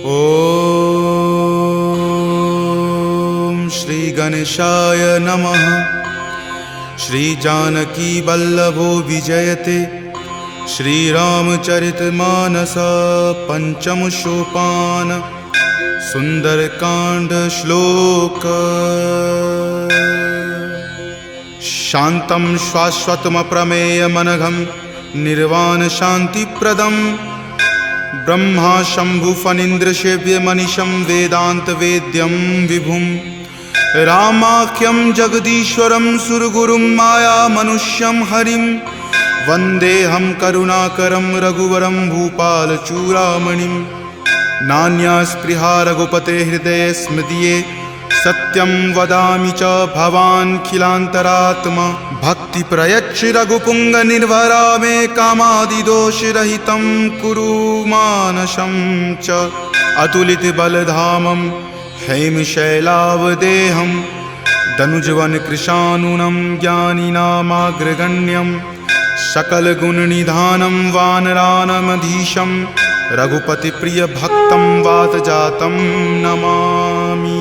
ओम श्री गणेशाय नमः। श्री जानकी वल्लभो विजयते। श्री रामचरितमानस पंचम सोपान सुंदरकांड श्लोक। शांतं शाश्वतम प्रमेय मनघम निर्वाण शांतिप्रदम ब्रह्मा शंभु फणीन्द्र सेव्य मनीषं वेदांत वेद्यं विभुं रामाख्यं जगदीश्वरं सुरगुरुं माया मनुष्यं हरिं वन्देऽहं करुणाकरं रघुवरं भूपालचूडामणिं। नान्या स्पृहा रघुपते हृदये स्मृतिये सत्यं वदामि च भवान् खिलान्तरात्मा। भक्ति प्रयच्छ रघुपुंग निर्भरा मे कामादिदोषरहितं कुरु मानसं च। अतुलित बलधामं हेमशैलावदेहं दनुजवन कृशानुनं ज्ञानिनामाग्रगण्यं सकलगुणनिधानं वानरानमधीशं रघुपतिप्रियभक्तं वातजातं नमामि।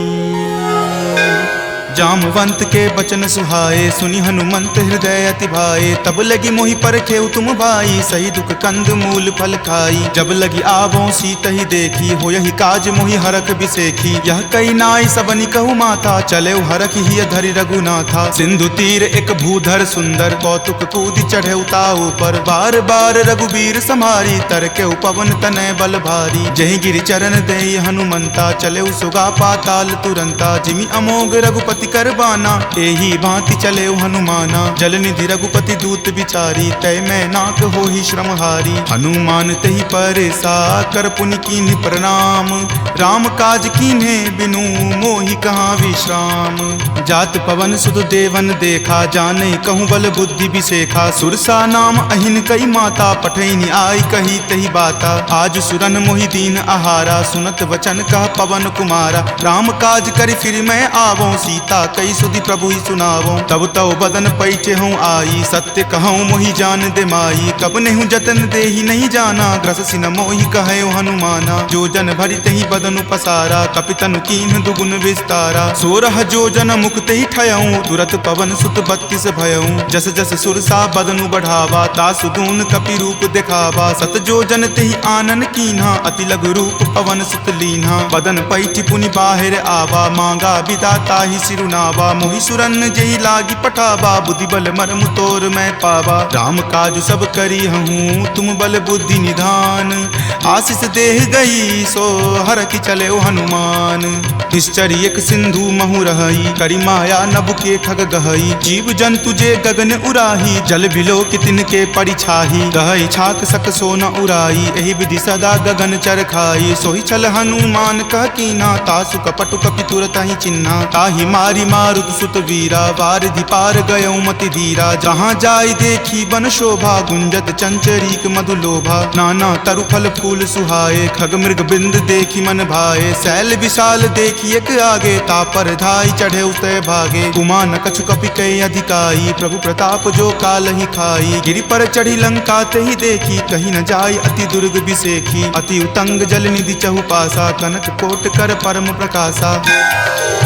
जामवंत के बचन सुहाए सुनि हनुमंत हृदय अति भाए। तब लगी मोहि परखेउ तुम भाई सही दुख कंद मूल फल खाई। जब लगी आवों सीत ही देखी हो यही काज मोहि हरख बिसेखी। यह कई नाई सबनि कहु माथा चले हरख ही धरि रघुनाथा। सिंधु तीर एक भूधर सुंदर कौतुक कूदि चढ़े ताऊ पर। बार बार रघुबीर सम्हारी तर के पवन तनय बल भारी। जहि गिरि चरण देहि हनुमंता चले सुगा पाताल तुरंता। जिमि अमोघ रघुपति करबाना एही भांति चले हनुमाना। जलनिधि रघुपति दूत विचारी तय मैं नाक हो ही श्रमहारी। हनुमान तहि परेसा कर पुनि कीन्ह प्रणाम। राम काज कीन्हे बिनु मोहि कहाँ विश्राम। जात पवन सुत देवन देखा जाने कहूँ बल बुद्धि विसेखा। सुरसा नाम अहिन कई माता पठैनी आई कही तही बाता। आज सुरन मोहि दीन आहारा सुनत वचन कह पवन कुमारा। राम काज करि फिर मैं आवों सीता कई सुधि प्रभु ही सुनावो। तब तव बदन पैठे हूँ आई सत्य कहूँ मोहि जान दे माई। कब नेहु जतन दे ही नहीं जाना ग्रस सिन मोहि कहे हनुमाना। जो जन भरि तहि बदन पसारा कपितनु कीन्ह दुगुन विस्तारा। 16 जो जन मुक्त ही ठयऊँ तुरत पवन सुत 32 भयऊँ। जस जस सुरसा बदनु बढ़ावा तासु दून कपि रूप दिखावा। सत जो जन तेहि आनन कीन्हा अति लघु रूप पवन सुत लीन्हा। बदन पैठि पुनि बाहिर आवा मांगा विदाता ही सिरुनावा। मोहि सुरन जही लागी पठावा बुद्धि बल मरम तोर मैं पावा। राम काज सब करी हूँ तुम बल बुद्धि निधान। आशीष देह गई सो हर की चले हनुमान। निश्चरी एक सिंधु महु रही करी माया नभ के खग गहई। जीव जंतु जे गगन उराही जल बिलो कि तिनके परिछाही। गहई छाक सक सो न उराई एहि विधि सदा गगन चर खाई। सोहि छल हनुमान कह कीना तासु कपटु कपि तुरत ही चिन्हा। ताहि मारी मारुत सुत वीरा वारिधि पार गयो मति धीरा। जहाँ जाय देखी बन शोभा गुंजत चंचरीक मधु लोभा। नाना तरु फल फूल सुहाए खग मृग बिंद देखी मन भाए। शैल विशाल देखी एक आगे तापर धाई चढ़े उतय भागे। कुमान कछु कपि कई अधिकाई प्रभु प्रताप जो काल ही खाई। गिरि पर चढ़ी लंका तेहि देखी कहीं न जाय अति दुर्ग बिसेखी। अति उतंग जल निधि चहु पासा कनक कोट कर परम प्रकाशा।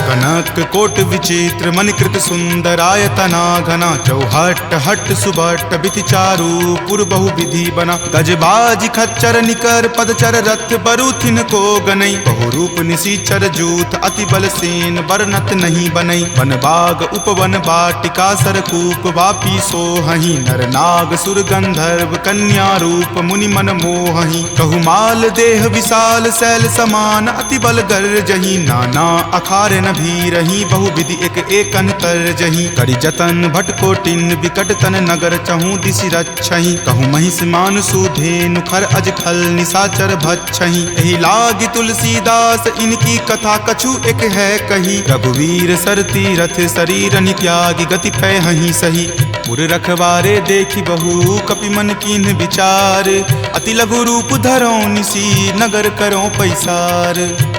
कनक कोट विचित्र मणिकृत सुंदरायतना घना। चौहट हट सुबट बिति चारु पुर बहु विधि बना। गजबाज खच्चर निकर पदचर रथ बरुथिन को गनई। बहु रूप निशिचर जूथ अति बल सेन बरनत नहीं बनई। वन बाग उपवन बाटिका सरकूप वापी सोहहि। नर नाग सुर गंधर्व कन्या रूप मुनि मन मोहहि। कहु माल देह विशाल शैल समान अति बल गर जही। नाना अखारे न भी रही बहु विधि एक एकन कर जही। करि जतन भट कोटिन विकट तन नगर चहु दिशि रक्षहि। कहु महिष मान सुधेनु खर अज खल निशाचर भक्षहि। एहि लागी तुलसीदास इनकी कथा कछु एक है कही। रघुवीर सर तीरथ शरीर नित्यागी गति पै हहि सही। पुर रखवारे देखी बहु कपि मन कीन्ह विचार, अति लघु रूप धरो निसी नगर करो पैसार।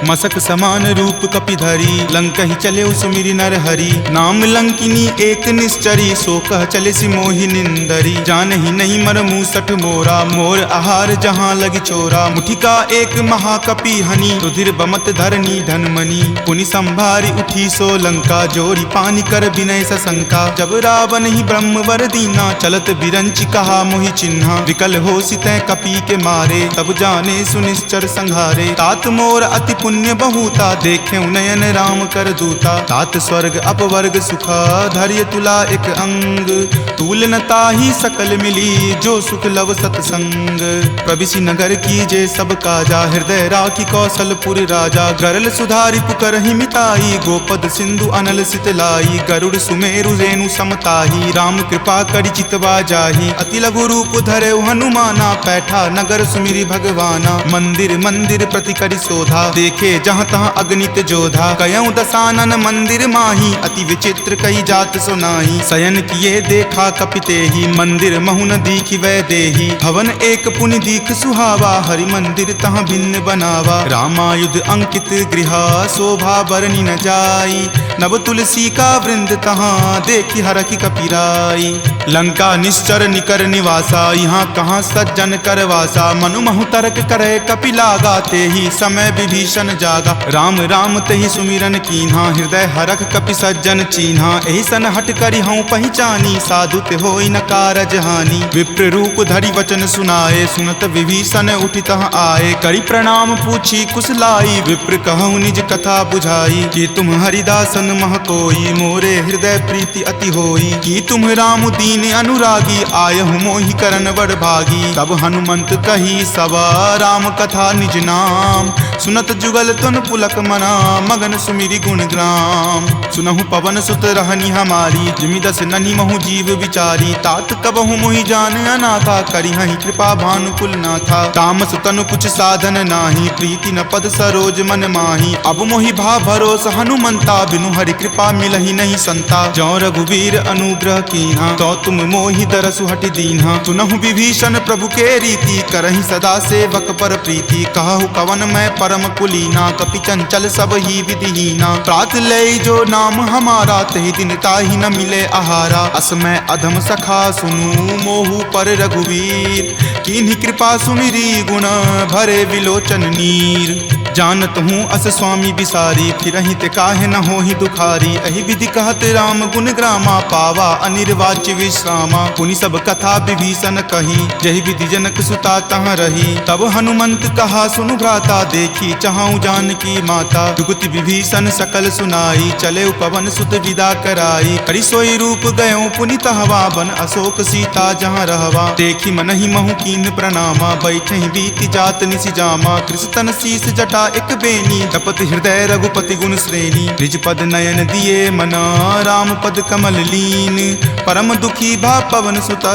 मसक समान रूप कपि धरी लंकहि चले सुमिरि नर हरि, नाम लंकिनी एक निश्चरी सो कह चले सि मोहि निंदरी। जानहि नहीं मर मूसठ मोरा मोर आहार जहाँ लगी चोरा, मुठिका एक महाकपि हनि रुधिर बमत धरनी धनमणि। पुनि संभारी उठी सो लंका जोरी पानी कर विनय सशंका, जब रावण ही ब्रह्म वर दीना चलत बिरंच कहा मोहि चिन्हा। विकल हो सितै कपि के मारे तब जाने सुनिश्चर संघारे, तात मोर अति पुण्य बहुता देखे नयन राम कर दूता। तात स्वर्ग अपवर्ग सुखा धैर्य तुला एक अंग, तूल न ताहि सकल मिली जो सुख लव सतसंग। प्रविशि नगर की जे सब काजा हृदय राखी कौशलपुर राजा, गरल सुधारि पुकरहि मिताई गोपद सिंधु अनल सितलाई। गरुड़ सुमेरु रेणु समताही राम कृपा करि चितवा जाही, अति लघु रूप धरे हनुमाना पैठा नगर सुमिरि भगवाना। मंदिर मंदिर प्रति करि शोधा देखे जहाँ तहाँ अगणित जोधा, कयऊँ दसानन मंदिर माही अति विचित्र कई जात सुनाही। शयन किए देखा कपितेहि मंदिर महुन दीखि वै देही, भवन एक पुनि दीख सुहावा हरि मंदिर तहाँ भिन्न बनावा। रामायुध अंकित गृहा शोभा बरनी न जाई, नव तुलसी का वृंद तहाँ देखी हरखि कपिराई। लंका निश्चर निकर निवासा यहाँ कहाँ सज्जन करवासा, मनु महु तर्क करे कपि लागा तेहि समय विभीषण जागा। राम राम तेहि सुमिरन कीन्हा हृदय हरख कपि सज्जन चीन्हा, एहि सन हट करि हऊँ पहचानी साधु ते होई न कारज हानि। विप्र रूप धरि वचन सुनाए सुनत विभीषण उठि तहाँ आए, करि प्रणाम पूछी कुशलाई विप्र कहूँ निज कथा बुझाई। कि तुम हरिदासन मह कोई मोरे हृदय प्रीति अति होई, कि तुम राम दीन अनुरागी आयहु मोहि करन वर भागी। तब हनुमंत कही सवा राम कथा निज नाम, सुनत जुगल तुन पुलक मना मगन सुमिरि गुण ग्राम। सुनहु पवन सुत रहनी हमारी जिमि दस ननि महु जीव विचारी, तात कबहु मोहि जान अनाथा करिहहि कृपा भानुकुल नाथा। तामस तनु कुछ साधन नाही प्रीति न पद सरोज मन माही, अब मोहि भा भरोस हनुमंता बिनु हरि कृपा मिलहि नहीं संता। जौ रघुवीर अनुग्रह कीन्हा तो तुम मोहि दरसु हटि दीन्हा, सुनहु विभीषण प्रभु के रीति करहि सदा सेवक पर प्रीति। कहु कवन मैं परम कुलीना कपि चंचल सब ही विधिहीना, प्रात लय जो नाम हमारा तहि दिन ताहि न मिले आहारा। अस मैं अधम सखा सुनु मोहु पर रघुवीर, कीन्ही कृपा सुमिरी गुण भरे विलोचन नीर। जानत हूँ अस स्वामी बिसारी फिरहि ते काहे न होहि दुखारी, एहि विधि कहत राम गुण ग्रामा पावा अनिर्वाच्य विश्रामा। पुनि सब कथा विभीषण कही जहि विधि जनक सुता तहाँ रही, तब हनुमंत कहा सुनु भ्राता देखी चाहूँ जानकी माता। जुगति विभीषण सकल सुनाई चले पवन सुत विदा कराई, करि सोई रूप गयो पुनि तहवा बन अशोक सीता जहाँ रहवा। देखी मनहि महु कीन प्रणामा बैठे बीति जात निसि जामा, कृष्ण शीस जटा एक बेनी तपत हृदय रघुपति गुण श्रेणी। निज पद नयन दिए मना राम पद कमल लीन, परम दुखी भा पवन सुत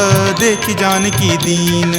देखी जानकी दीन।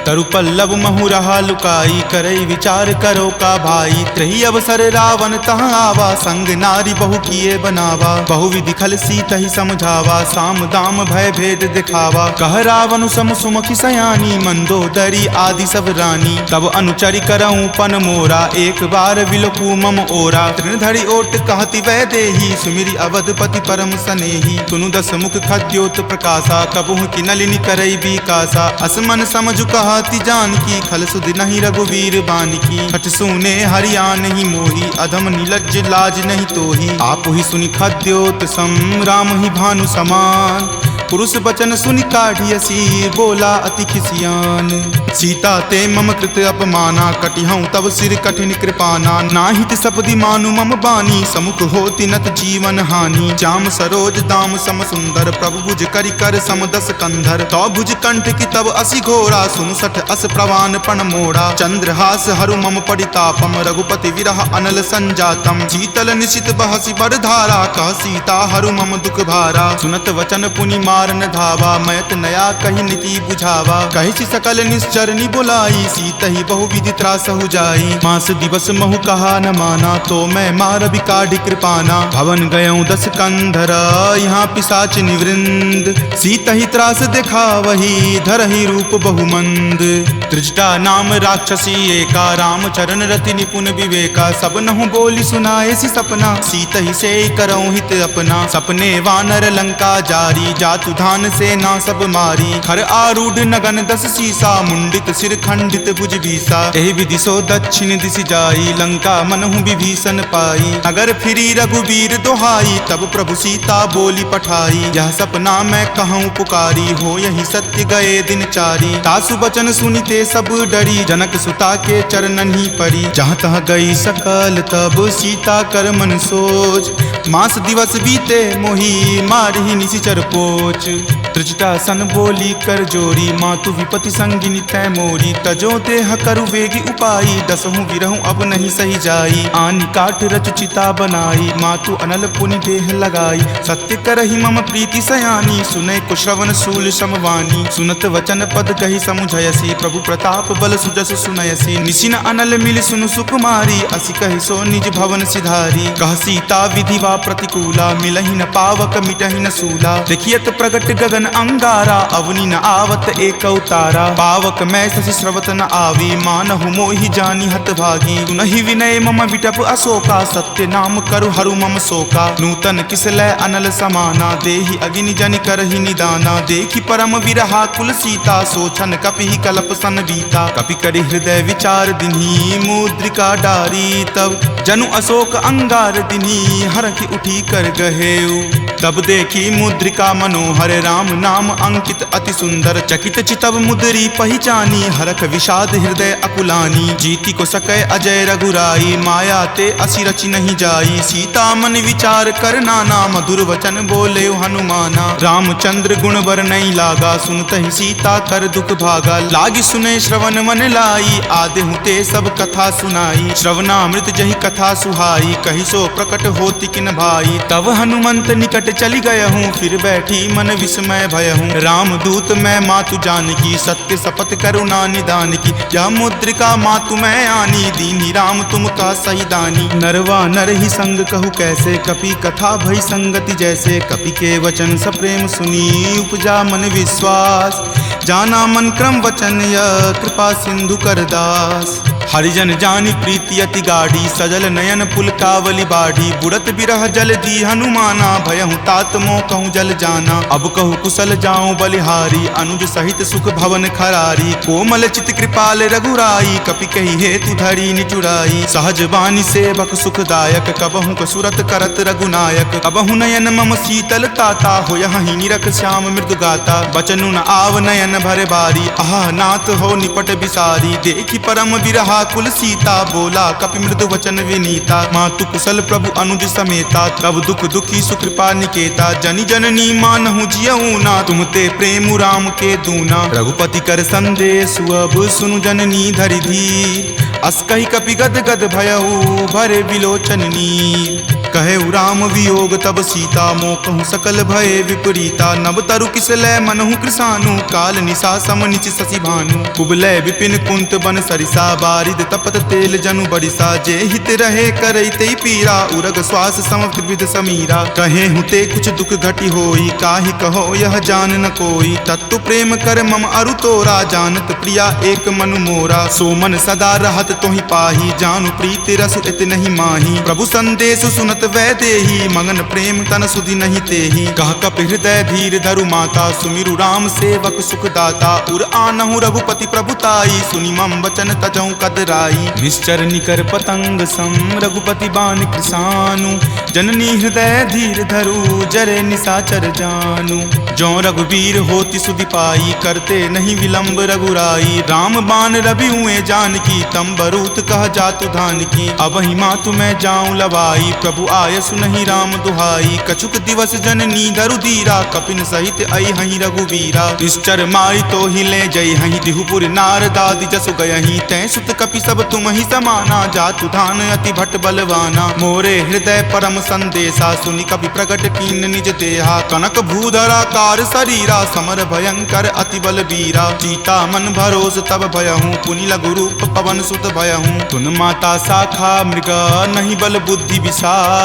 तरु पल्लव महु रहा लुकाई करई विचार करो का भाई, त्रही अवसर रावण तहाँ आवा संग नारी बहु किए बनावा। बहु विधि खल सीत ही समझावा साम दाम भय भेद दिखावा। कह रावण सम सुमुखी सयानी मंदोदरी आदि सब रानी, तब अनुचरि करऊँ पन मोरा एक बार विलोकू मम ओरा। तृणधरि ओट कहति वै देही सुमिरि अवधपति परम सनेही, सुनु दस मुख खद्योत प्रकाशा कबहुँ की नलिनी करई बीकासा। असमन समझु कहति जानकी खल सुधि नहीं रघुवीर बानकी, हठ सुने हरिया नहीं मोही अधम नीलज्ज लाज नहीं तोही। आप ही सुनि खद्योत सम राम ही भानु समान, पुरुष बचन सुनि काढ़ियसी बोला अति खिसियान। सीता ते मम कृत अपमाना कटिहऊँ तब सिर कठिन कृपाना। नाहित सपदि मानु मम बानी समुख होति नत जीवन हानि। श्याम सरोज दाम सम सुंदर प्रभु भुज करि कर सम दस कंधर। तो भुज कंठ की तब असि घोरा सुनु सठ अस प्रवान पण मोड़ा। चंद्रहास हरु मम परितापम रघुपति विरह अनल संजातम। शीतल निशित बहसि बरधारा कह सीता हरु मम दुख भारा। सुनत वचन पुनि मार मारन धावा, मैत नया कही नीति बुझावा। कही सकल निश्चरनी बुलाई, सीतहि बहुविधि त्रास हो जाई। मास दिवस महु कहा न माना, तो मैं मार बिकाढ़ कृपाना। भवन गयऊँ 10 कंधर, यहाँ पिशाच निवृंद। सीतहि त्रास देखा वही, धरहि रूप बहुमंद। त्रिजटा नाम राक्षसी एका, राम चरण रति निपुण विवेका। सब नहु बोली सुनाए सी सपना, सीतहि से करऊँ हित अपना। सपने वानर लंका जारी, जातु धान से ना सब मारी। खर आरूढ़ नगन 10 सीसा, मुंडित सिर खंडित भुज बीसा। एहि विधि सो दक्षिण दिश जाई, लंका मनहु विभीषण पाई। नगर फिरी रघुबीर दोहाई, तब प्रभु सीता बोली पठाई। यह सपना मैं कहूँ पुकारी, हो यही सत्य गए दिन चारी। तासु बचन सुनिते सब डरी, जनक सुता के चरणन ही परी। जहाँ तहाँ गई सकल तब सीता कर मन सोच। मास दिवस बीते मोही, मारहि निशिचर पोच। त्रिजटा सन बोली कर जोरी, मातु विपति संगिनी तै मोरी। तजो देह करु वेगी उपाई, दसहु विरहु अब नहीं सही जाई। आनि काठ रच चिता बनाई, मातु अनल पुनि देह लगाई। सत्य करहि मम प्रीति सयानी, सुनै कुश्रवण शूल समवानी। सुनत वचन पद कही समुझयसी, प्रभु प्रताप बल सुजस सुनयसी। निशिन अनल मिल सुनु सुकुमारी, असि कहि सो निज भवन सिधारी। कह सीता विधिवा प्रतिकूला, मिलहि न पावक मिटहि न सूला। देखियत प्रगट गगन अंगारा, अवनि न आवत एक अवतारा। पावक मैं शशि स्रवत न आवी, मानहु मोहि जानी हत भागी। सुनहि विनय मम विटप अशोका, सत्य नाम करु हरु मम शोका। नूतन किसलै अनल समाना, देहि अगिनि जनि करहि निदाना। देखि परम विरहा कुल सीता, सोचन कपि कलप सन बीता। कपि करि हृदय विचार दिन्ही, मुद्रिका डारी। तब जनु अशोक अंगार दिन्ही, हरखि उठी कर गहेऊ। तब देखी मुद्रिका मनोहर, राम नाम अंकित अति सुंदर। चकित चितव मुद्री पहचानी, हरख विषाद हृदय अकुलानी। जीति को सकै अजय रघुराई, माया ते असि रचि नहीं जाई। सीता मन विचार कर नाना, मधुर वचन बोले हनुमाना। रामचंद्र गुण बर नहीं लागा, सुनतहि सीता कर दुख भागा। लागी सुने श्रवण मन लाई, आदेहु ते सब कथा सुनाई। श्रवणामृत जहि कथा सुहाई, कहि सो प्रकट होति किन भाई। तब हनुमंत निकट चली गयहूँ, फिर बैठी मन विस्मय भयहूँ। राम दूत मैं मातु जानकी, सत्य शपथ करुणा निदान की। यह मुद्रिका मातु मैं आनी, दीनी राम तुम का सही दानी। नरवा नर ही संग कहु कैसे, कपि कथा भई संगति जैसे। कपि के वचन सप्रेम सुनी, उपजा मन विश्वास। जाना मन क्रम वचन यह, कृपा सिंधु कर दास। हरिजन जानी प्रीति अति गाढ़ी, सजल नयन पुलकावली बाढ़ी। बुड़त बिरह जल दी हनुमाना, भयहु तात मोह कहूँ जल जाना। अब कहु कुशल जाऊँ बलिहारी, अनुज सहित सुख भवन खरारी। कोमल चित कृपाल रघुराई, कपि कही हेतु धरी निचुराई। सहज बानी सेवक सुखदायक, कबहु कसुरत करत रघुनायक। कबहु नयन मम शीतल ताता, हो यहीं निरख श्याम मृदु गाता। बचनु न आव नयन भर बारी, आह नाथ हो निपट बिसारी। देखी परम विरहा कुल सीता, बोला कपि मृदु वचन विनीता। मातु कुशल प्रभु अनुज समेता, तब दुख दुखी सुकृपा निकेता। जनि जननी मानहु जियऊ ना, तुम ते प्रेम राम के दूना। रघुपति कर संदेश अब सुनु जननी धरि धीर। अस कहि कपि गद गद भयऊ, भरे विलोचन नीर। कहे राम वियोग तब सीता, मोह कहूँ सकल भय विपरीता। नव तरु किसलै मनहु कृसानु, काल निशा सम निच शशि भानु। कुबलय विपिन कुंत बन सरिसा, बारिद तपत तेल जनु बरिसा। जे हित रहे करैते पीरा, उरग श्वास सम त्रिविध समीरा। कहे हुते कुछ दुख घटी होई, काहि कहो यह जान न कोई। तत्तु प्रेम कर मम अरु तोरा, जानत प्रिया एक मनु मोरा। सो मन सदा रहत तोहि पाही, जानु प्रीति रसु इत नहीं माही। प्रभु संदेश सुनत वै देही, मगन प्रेम तन सुधि नहीं तेही। कह कप हृदय धीर धरु माता, सुमिरु राम सेवक सुख दाता। उर आनहु रघुपति प्रभुताई, सुनि मम वचन तजौ कदराई। निश्चर निकर पतंग सम, रघुपति बाण कृसानु। जननी हृदय धीर धरु, जरे निशाचर जानु। जो रघुवीर होति सुधि पाई, करते नहीं विलंब रघुराई। राम बाण रवि हुए जानकी, तम बरूत कह जातु धान की। अब ही मातु मैं जाऊं लवाई, प्रभु आय सुनहि राम दुहाई। कछुक दिवस जननी धरु धीरा, कपिन सहित आई हहीं रघुवीरा। निश्चर मारी तो ही ले जई हहीं, दिहुपुर नारदादि जसु गयहीं। तै सुत कपि सब तुम ही समाना, जातु धान अति भट बलवाना। मोरे हृदय परम संदेशा, सुनि कपि प्रकट कीन निज देहा। कनक भूधराकार शरीरा, समर भयंकर अति बलबीरा। सीता मन भरोस तब भयहूँ, पुनि लघु रूप पवन सुत भयहूँ। तुन माता शाखा मृगा, नहीं बल बुद्धि विशाल।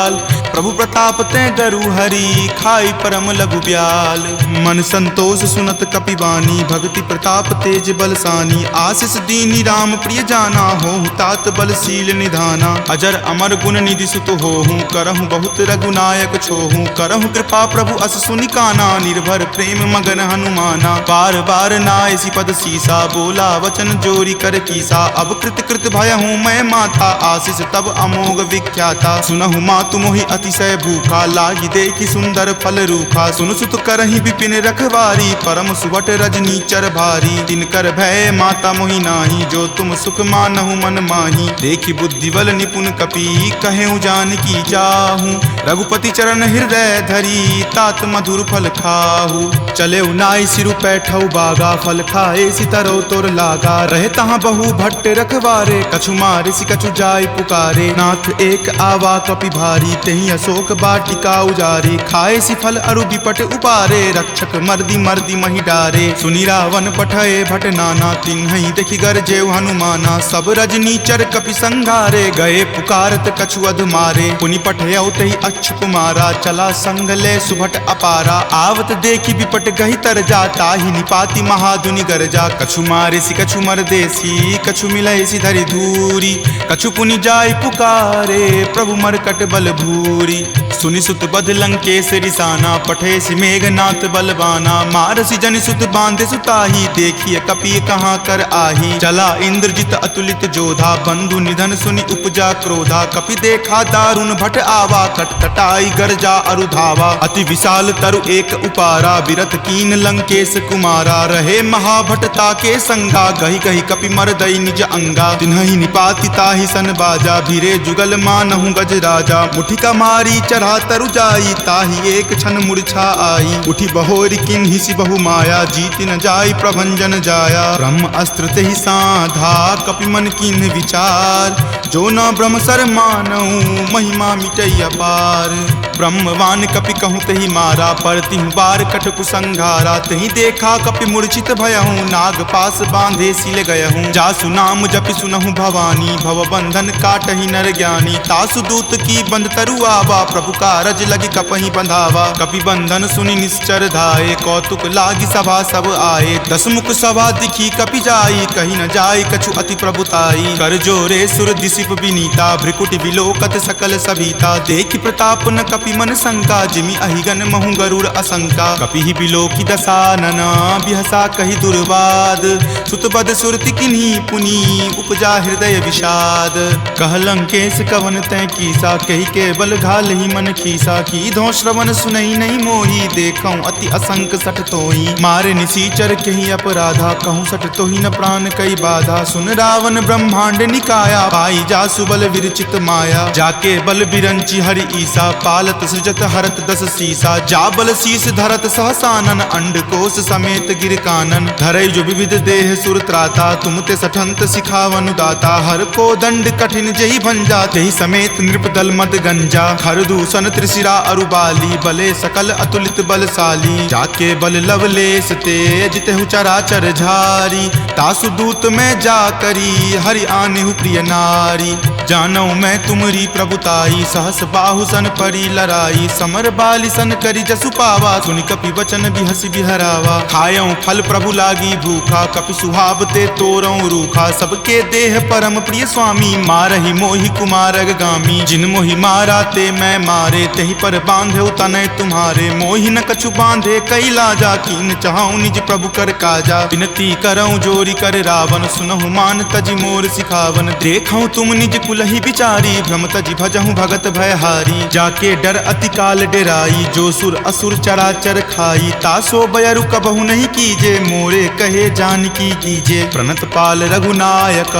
प्रभु प्रताप तै डरू हरि, खाई परम लघु ब्याल। मन संतोष सुनत कपिवानी, भक्ति प्रताप तेज बलसानी। आशीष दीनी राम प्रिय जाना, होहु तात बलशील निधाना। अजर अमर गुण निधि सुत होहूँ, करहूँ बहुत रघुनायक छोहूँ। करहूँ कृपा प्रभु अस सुनि काना, निर्भर प्रेम मगन हनुमाना। बार बार नायसी पद सीसा, बोला वचन जोरी कर कीसा। अब कृत कृत भयहूँ मैं माता, आशीष तब अमोघ विख्याता। सुनहु मातु मोहि अतिशय भूखा, लागी देखी सुंदर फल रूखा। सुन सुत करहि विपिन रखवारी, परम सुवट रजनी चर भारी। तिनकर भय माता मोहि नाही, जो तुम सुख मानहु मन माही। देखी बुद्धि बल निपुण कपि, कहेउ जानकी जाहू। रघुपति चरण हृदय धरी, तात मधुर फल खाहू। चले नाई सिरु पैठौ बागा, फल खाए सितरो तोर लागा। रहे तहाँ बहु भट्ट रखवारे, कछु मारे सि कछु जाय पुकारे। नाथ एक आवा कपि भारी, तेहि अशोक वाटिका उजारे। खाए सि फल अरु विपट उपारे, रक्षक मर्दी मर्दी महि डारे। सुनि रावण पठय भट नाना, तिन्हि देखि गरजेउ हनुमाना। सब रजनी चर कपि संघारे, गए पुकारत कछु अध मारे। पुनि पठयउ तेहि अच्युत कुमारा, चला संग ले सुभट अपारा। आवत देखि विपट गहि तर जा, ताहि निपाति महाधुनि गरजा। कछु मारे सि कछु मरदेसी, कछु मिलय सि धरि धूरी। कछु पुनि जाय पुकारे, प्रभु मरकट बल भूरी। सुनि सुत बध लंकेश रिसाना, पठे सि मेघनाथ बलवाना। मारसि जनि सुत बांधे सुताही, देखिए कपि कहाँ कर आही। चला इंद्रजित अतुलित जोधा, बंधु निधन सुनि उपजा क्रोधा। कपि देखा दारुण भट आवा, कटकटाई गरजा अरु धावा। अति विशाल तरु एक उपारा, विरत कीन लंकेश कुमारा। रहे महाभटता के संगा, गहि गहि कपि मरदई निज अंगा। तिन्हि निपाति ताहि सन बाजा, भीरे जुगल मानहु गज राजा। मुठिका मारी चढ़ा तरु जाई, ताहि एक क्षण मूर्छा आई। उठी बहोरी किन्हि सि बहु माया, जीति न जाई प्रभंजन जाया। ब्रह्म अस्त्र तेहि साधा, कपि मन किन्ह विचार। जो न ब्रह्म सर मानहु, महिमा मिटई अपार। ब्रह्मवान कपि कहूँ तेहि मारा, परतिहु बार कटकु संघारा। तेहि देखा कपि मूर्छित भयहूँ, नाग पास बांधे सिल गयहूँ। जासु नाम जपि सुनहु भवानी, भव बंधन काटहि नर ज्ञानी। तासु दूत की बंध तरु आवा, प्रभु कारज लगी कपहि बंधावा। कपि बंधन सुनि निश्चर धाये, कौतुक लागी सभा सब आए। दस मुख सभा दिखी कपि जाई, कही न जाय कछु अति प्रभुताई। कर जोरे सुर दिसिप विनीता, भ्रिकुटि विलोकत सकल सभीता। देखि प्रताप न कपि मन शंका, जिमि अहिगन महु गरुड़ असंका। कपि ही बिलोकी दसानन, बिहसा कहि दुर्वाद। सुतबद सुरति किन्ही पुनि, उपजा हृदय विषाद। कह लंकेश कवन तै कीसा, कहि के बल घाल ही मन खीसा। की धो श्रवण सुनई नहीं मोही, देखऊं अति असंक सठ तोही। मारे निसीचर कहि अपराधा, कहूँ सठ तोही न प्राण कई बाधा। सुन रावण ब्रह्मांड निकाया, पाई जासु बल विरचित माया। जाके बल बिरंची हरि ईसा, पालत सृजत हरत दस सीसा। जा बल शीस धरत सहसानन, अंडकोश समेत गिर कानन। धरई जो विविध देह सुर त्राता, तुम ते सठंत सिखावनु दाता। हर को दंड कठिन जहि भंजा, तेहि समेत नृप दल मद गंजा। खर दूषण त्रिशिरा अरुबाली, बले सकल अतुलित बलशाली। जाके बल लवलेश तेज, तेहु चराचर झारी। तासु दूत में जा करी, हरि आनेहु प्रिय नारी। जानौ मैं तुमरी प्रभुताई, सहस बाहु सन परी लराई। समर बाली सन करी जसु पावा, सुनि कपि वचन बिहसि बिहरावा। खायऊं फल प्रभु लागी भूखा, कपि सुहावते तोरऊं रूखा। सबके देह परम प्रिय स्वामी, मारहि मोहि कुमारग गामी। जिन मोहि मारा ते मैं मारे, तेहि पर बांधे तनय तुम्हारे। मोहि न कछु बांधे कई लाजा, कीन चाहूं निज प्रभु कर काजा। विनती करऊं जोरी कर रावण, सुनहु मान तजि मोर सिखावन। देखऊं तुम निज कुलहि बिचारी, भ्रम तजि भजहूं भगत भयहारी। जाके डर अति काल डेराई, जो सुर असुर चराचर खाई। तासो बयरु कबहु नहीं कीजे, मोरे कहे जानकी कीजे। प्रणत पाल रघुनायक,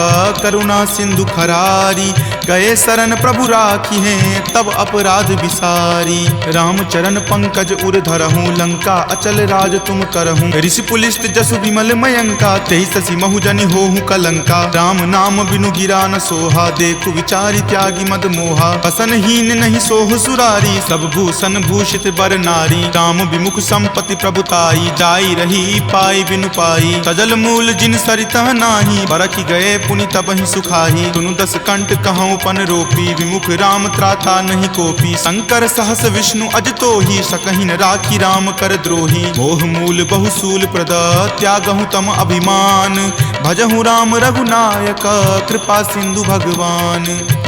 करुणा सिंधु खरारी। गए शरण प्रभु राखी हैं तब अपराध विसारी। राम चरण पंकज उर धरहूँ लंका अचल राज तुम करहूँ। ऋषि पुलिस्त जसु विमल मयंका तेहि शशि महुजनि होहु कलंका। राम नाम बिनु गिरा न सोहा देखु विचारी त्यागी मद मोहा। बसनहीन नहीं सोह सुरारी सब भूषण भूषित बर नारी। राम विमुख संपत्ति प्रभुताई जाई रही पाई बिनु पाई। सजल मूल जिन सरितह नाही बरखि गए पुनि तबहि सुखाही। सुनु दस कंठ कहूँ पन रोपी विमुख राम त्राता नहीं कोपी। शंकर सहस विष्णु अज तोहि सकहि न राखी राम कर द्रोही। मोह मूल बहुसूल प्रद त्यागहु तम अभिमान। भजहु राम रघुनायक कृपा सिंधु भगवान।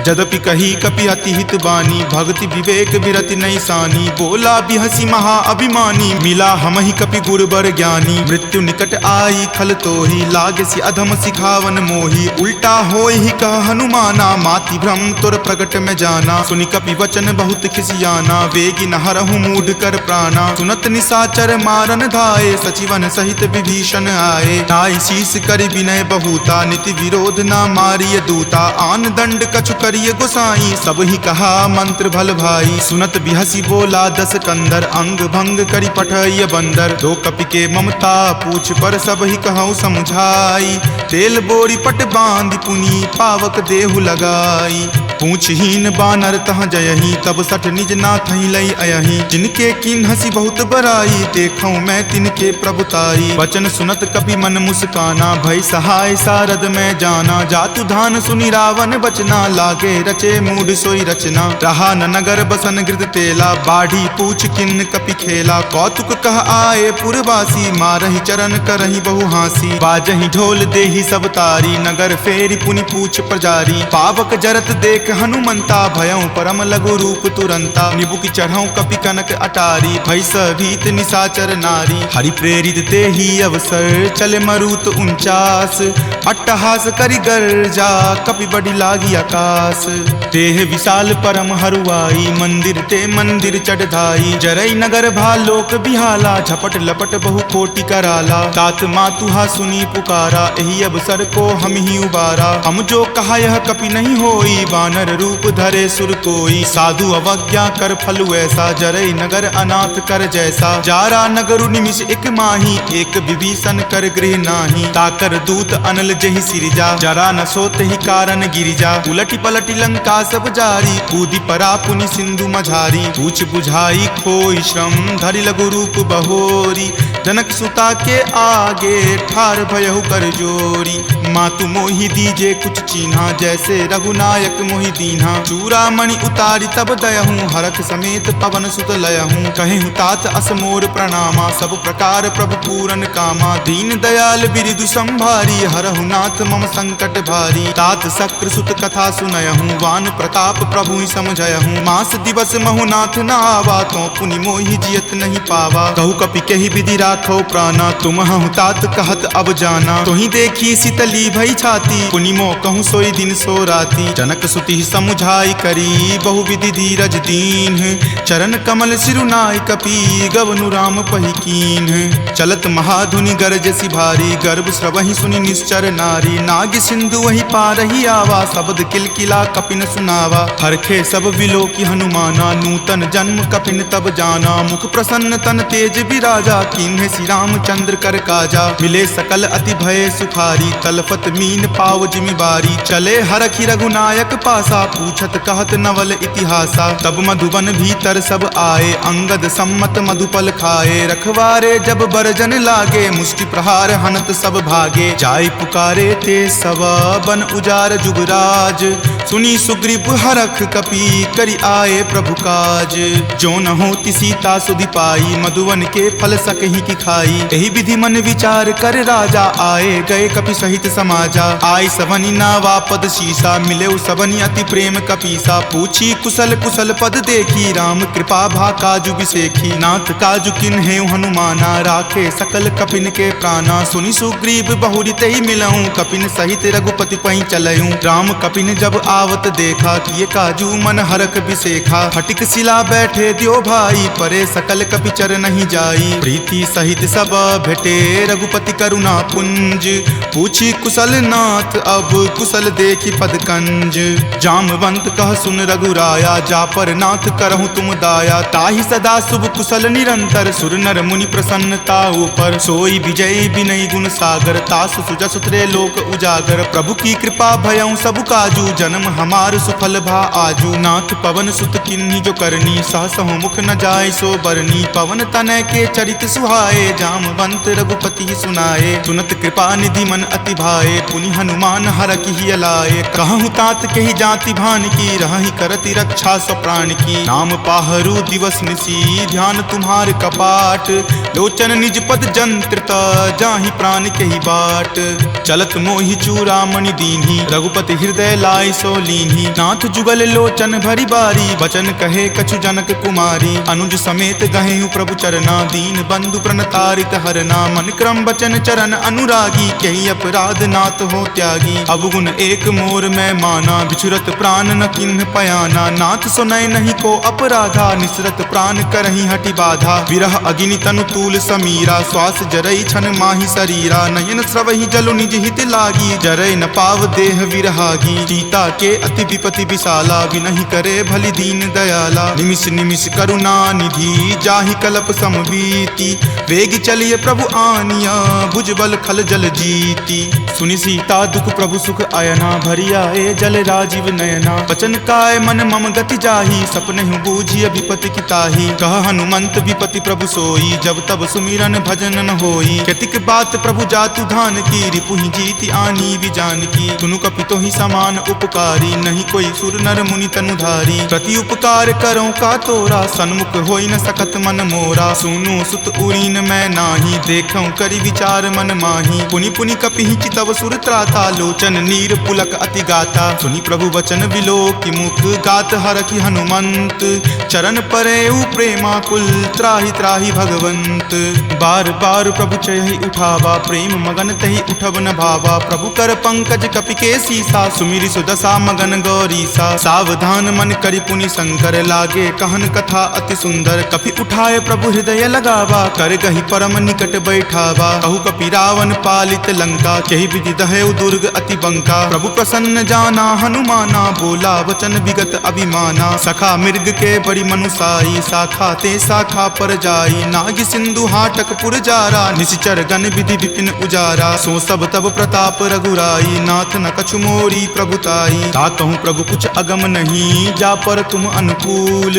जदपि कही कपि अति हित बानी भक्ति विवेक विरति नहीं सानी। बोला बिहसी महा अभिमानी मिला हमहि कपि गुरबर ज्ञानी। मृत्यु निकट आई खल तोहि लागसी अधम सिखावन मोही। उल्टा होय ही कह हनुमाना माति भ्रम तुर प्रगट में जाना। सुनि कपि वचन बहुत खिसियाना वेगी न हरहु मूढ़ कर प्राणा। सुनत निशाचर मारन धाये सचिवन सहित विभीषण आए। नाई शीस कर विनय बहुता नीति विरोध न मारिय दूता। आन दंड कछु करिय गोसाई सब ही कहा मंत्र भल भाई। सुनत बिहसी बोला दस कंदर अंग भंग करि पठय बंदर। दो कपि के ममता पूछ पर सब ही कहूँ समझाई। तेल बोरी पट बांध पुनी पावक देहु लगाई। पूछहीन बानर तह जयही तब सठ निज नाथ लई अयही। जिनके किन हसी बहुत बराई देखूं मैं तिनके प्रभुताई। वचन सुनत कपि मन मुस्काना भय सहाय सारद में जाना। जातु धान सुनि रावण बचना लागे रचे मूढ़ सोई रचना। रहा न नगर बसन गृद तेला बाढ़ी पूछ किन कपि खेला। कौतुक कह आए पुरवासी मारहि चरण करहि बहु हासी। बाजहि ढोल देहि सब तारी नगर फेरी पुनि पूछ प्रजारी। पावक जरत देख हनुमंता भयं परम लघु रूप तुरंता। निबुक चढ़ऊ कपि कनक अटारी भय भीत निशाचर नारी। हरि प्रेरित तेहि अवसर चले मरुत 49। अट्टहास करि गर्जा कपि बड़ी लागी आकाश। देह विशाल परम हरुआई मंदिर ते मंदिर चढ़ाई। जरई नगर भालोक बिहाला झपट लपट बहु कोटि कराला। तात मातुहा सुनी पुकारा एहि अवसर को हम ही उबारा। हम जो कहा यह कपि नहीं होई वानर रूप धरे सुर कोई। साधु अवज्ञा कर फल ऐसा जरई नगर अनाथ कर जैसा। जारा नगरु निमिष एक माही एक विभीषण कर गृह नाही। ताकर दूत अनल जहि सिरिजा जरा न सोत ही कारण गिरिजा। उलटी पलटी लंका सब जारी कूदी परा पुनि सिंधु मझारी। पूछ बुझाई खोई श्रम धरि लघु रूप बहोरी। जनक सुता के आगे ठार भयहु कर जोरी। मातु मोहि दीजे कुछ चीन्हा जैसे रघुनायक मोहि दीन्हा। चूड़ामणि उतारी तब दयहूँ हरख समेत पवन सुत लयहूँ। कहेहु तात असमोर प्रणामा सब प्रकार प्रभु पूरन कामा। दीन दयाल बिरिदु संभारी हरहु नाथ मम संकट भारी। तात शक्र सुत कथा सुनयहूँ वान प्रताप प्रभु ही समझयहूँ। मास दिवस महु नाथ न आवा तो पुनि मोहि जियत नहीं पावा। कहु कपि कहि विधि राखो प्राणा तुम हूँ तात कहत अब जाना। तोहि देखी शीतली भई छाती पुनि मो कहूँ सोई दिन सो राती। जनक सुति समुझाई करी बहु विधि धीरज दीन। चरण कमल सिरुनाई कपि गवनु राम पहि कीन। चलत महाधुनि गरजसि भारी गर्भ स्रवहि सुनि निश्चर नारी। नाग सिंधु वही पारही आवा शब्द किलकिला कपिन सुनावा। हरखे सब विलोकी हनुमाना नूतन जन्म कपिन तब जाना। मुख प्रसन्न तन तेज विराजा कीन्हे श्री रामचंद्र कर काजा। मिले सकल अति भय सुखारी तलफत मीन पाव जिमिबारी। चले हरखि रघुनायक पासा पूछत कहत नवल इतिहासा। तब मधुबन भीतर सब आए अंगद सम्मत मधुपल खाए। रखवारे जब बरजन लागे मुष्टि प्रहार हनत सब भागे। जाय पुकारे ते सब बन उजार जुगराज। सुनी सुग्रीव हरख कपि करि आए प्रभु काज। जो न होती सीता सुधि पाई मधुवन के फल सकहि की खाई। एहि विधि मन विचार कर राजा आए गए कपि सहित समाजा। आय सबनि नावा पद शीसा मिले सबनि अति प्रेम कपीसा। पूछी कुशल कुशल पद देखी राम कृपा भा काजु बिसेखी। नाथ काजु किन्हे हनुमाना राखे सकल कपिन के प्राणा। सुनि सुग्रीव बहुरी तेहि मिलऊं कपिन सहित रघुपति पहि चलऊं। राम कपिन जब आवत देखा किए काजू मन हरख बिसेखा। फटिक सिला बैठे दियो भाई परे सकल कपि चर नहीं जाई। प्रीति सहित सब भेटे रघुपति करुणा पुंज। पूछी कुशल नाथ अब कुशल देखी पद कंज। जामवंत कह सुन रघुराया, जा पर नाथ करहु तुम दाया। ताहि सदा शुभ कुशल निरंतर, सुर नर मुनि प्रसन्नता ऊपर। सोई विजय विनय गुण सागर, तासु सुजस त्रैलोक उजागर। प्रभु की कृपा भयउ सब काजू, जन्म हमार सुफल भा आजू। नाथ पवन सुत किन्ही जो करनी, सहसहु मुख न जाय सो बरनी। पवन तनय के चरित सुहाए, जामवंत रघुपति सुनाए। सुनत कृपा निधि मन अति भाए, पुनि हनुमान हरखि अलाए। कहूँ तात के ही जाति भान की, रहहि करति रक्षा सो प्राण की। नाम पाहरू दिवस निसी, ध्यान तुम्हार कपाट। लोचन निज पद जंत्रित, जाहि प्राण के ही बाट। चलत मोहि चूड़ामणि दीन्ही, रघुपति हृदय लाय सो लीन्ही। नाथ जुगल लोचन भरी बारी, बचन कहे कछु जनक कुमारी। अनुज समेत गहेहु प्रभु चरना, दीन बंधु प्रणतारित हरना। मन क्रम बचन चरण अनुरागी, कही अपराध नाथ हो त्यागी। अवगुण एक मोर में माना, बिछुरत प्राण न किन्ह पयाना। नाथ सुनय नहीं को अपराधा, निसरत प्राण करहि हटि बाधा। विरह अग्नि तनु तूल समीरा, श्वास जरई छन माहि शरीरा। नयन स्रवहि जलु निज हित लागी, जरय न पाव देह विरहागी। सीता के अति विपति विशाला, विनहि करे भलि दीन दयाला। निमिष निमिष करुणा निधि, जाहि कलप समबीति। वेग चलिए प्रभु आनिया, भुजबल खल जल जीती। सुनि सीता दुख प्रभु सुख अयना, भरी आए जल राजीव नयना। बचन काय मन मम गति जाहि, सपनेहु बूझिय विपति की ताहि। कह हनुमंत विपति प्रभु सोई, जब तब सुमिरन भजन न होई। केतिक बात प्रभु जातु धान की, रिपुहि जीति आनी विजान की। सुनु कपितो ही समान उपकारी, नहीं कोई सुर नर मुनि तनुधारी। प्रति उपकार करो का तोरा, सन्मुख होई न सकत मन मोरा। सुनु सुत उरीन मैं नाही, देखऊं करि विचार मन माही। पुनि पुनि कपिहि चितव सुर त्राता, लोचन नीर पुलक अति गाता। सुनि प्रभु वचन विलोकि मुख, गात हरखि हनुमंत। चरण परेउ प्रेमाकुल, त्राहि त्राहि भगवंत। बार बार प्रभु चयहि उठावा, प्रेम मगन तहि उठब न भावा। प्रभु कर पंकज कपि के सीसा, सुमिरि सुदशा मगन गौरीसा। सावधान मन करि पुनि शंकर, लागे कहन कथा अति सुंदर। कपि उठाए प्रभु हृदय लगावा, कर गहि परम निकट बैठावा। कहु कपि रावण पालित लंका, केहि विधि दहेउ दुर्ग अति बंका। प्रभु प्रसन्न जाना हनुमाना, बोला वचन विगत अभिमाना। सखा मृग के बड़ी मनुसाई, शाखा ते शाखा पर जाई। नाग सिंधु हाटक पुर जारा, निशिचर गण विधि विपिन उजारा। सो सब तब प्रताप रघुराई, नाथ न कछु मोरी प्रभुताई। ताकहु प्रभु कुछ अगम नहीं, जा पर तुम अनुकूल।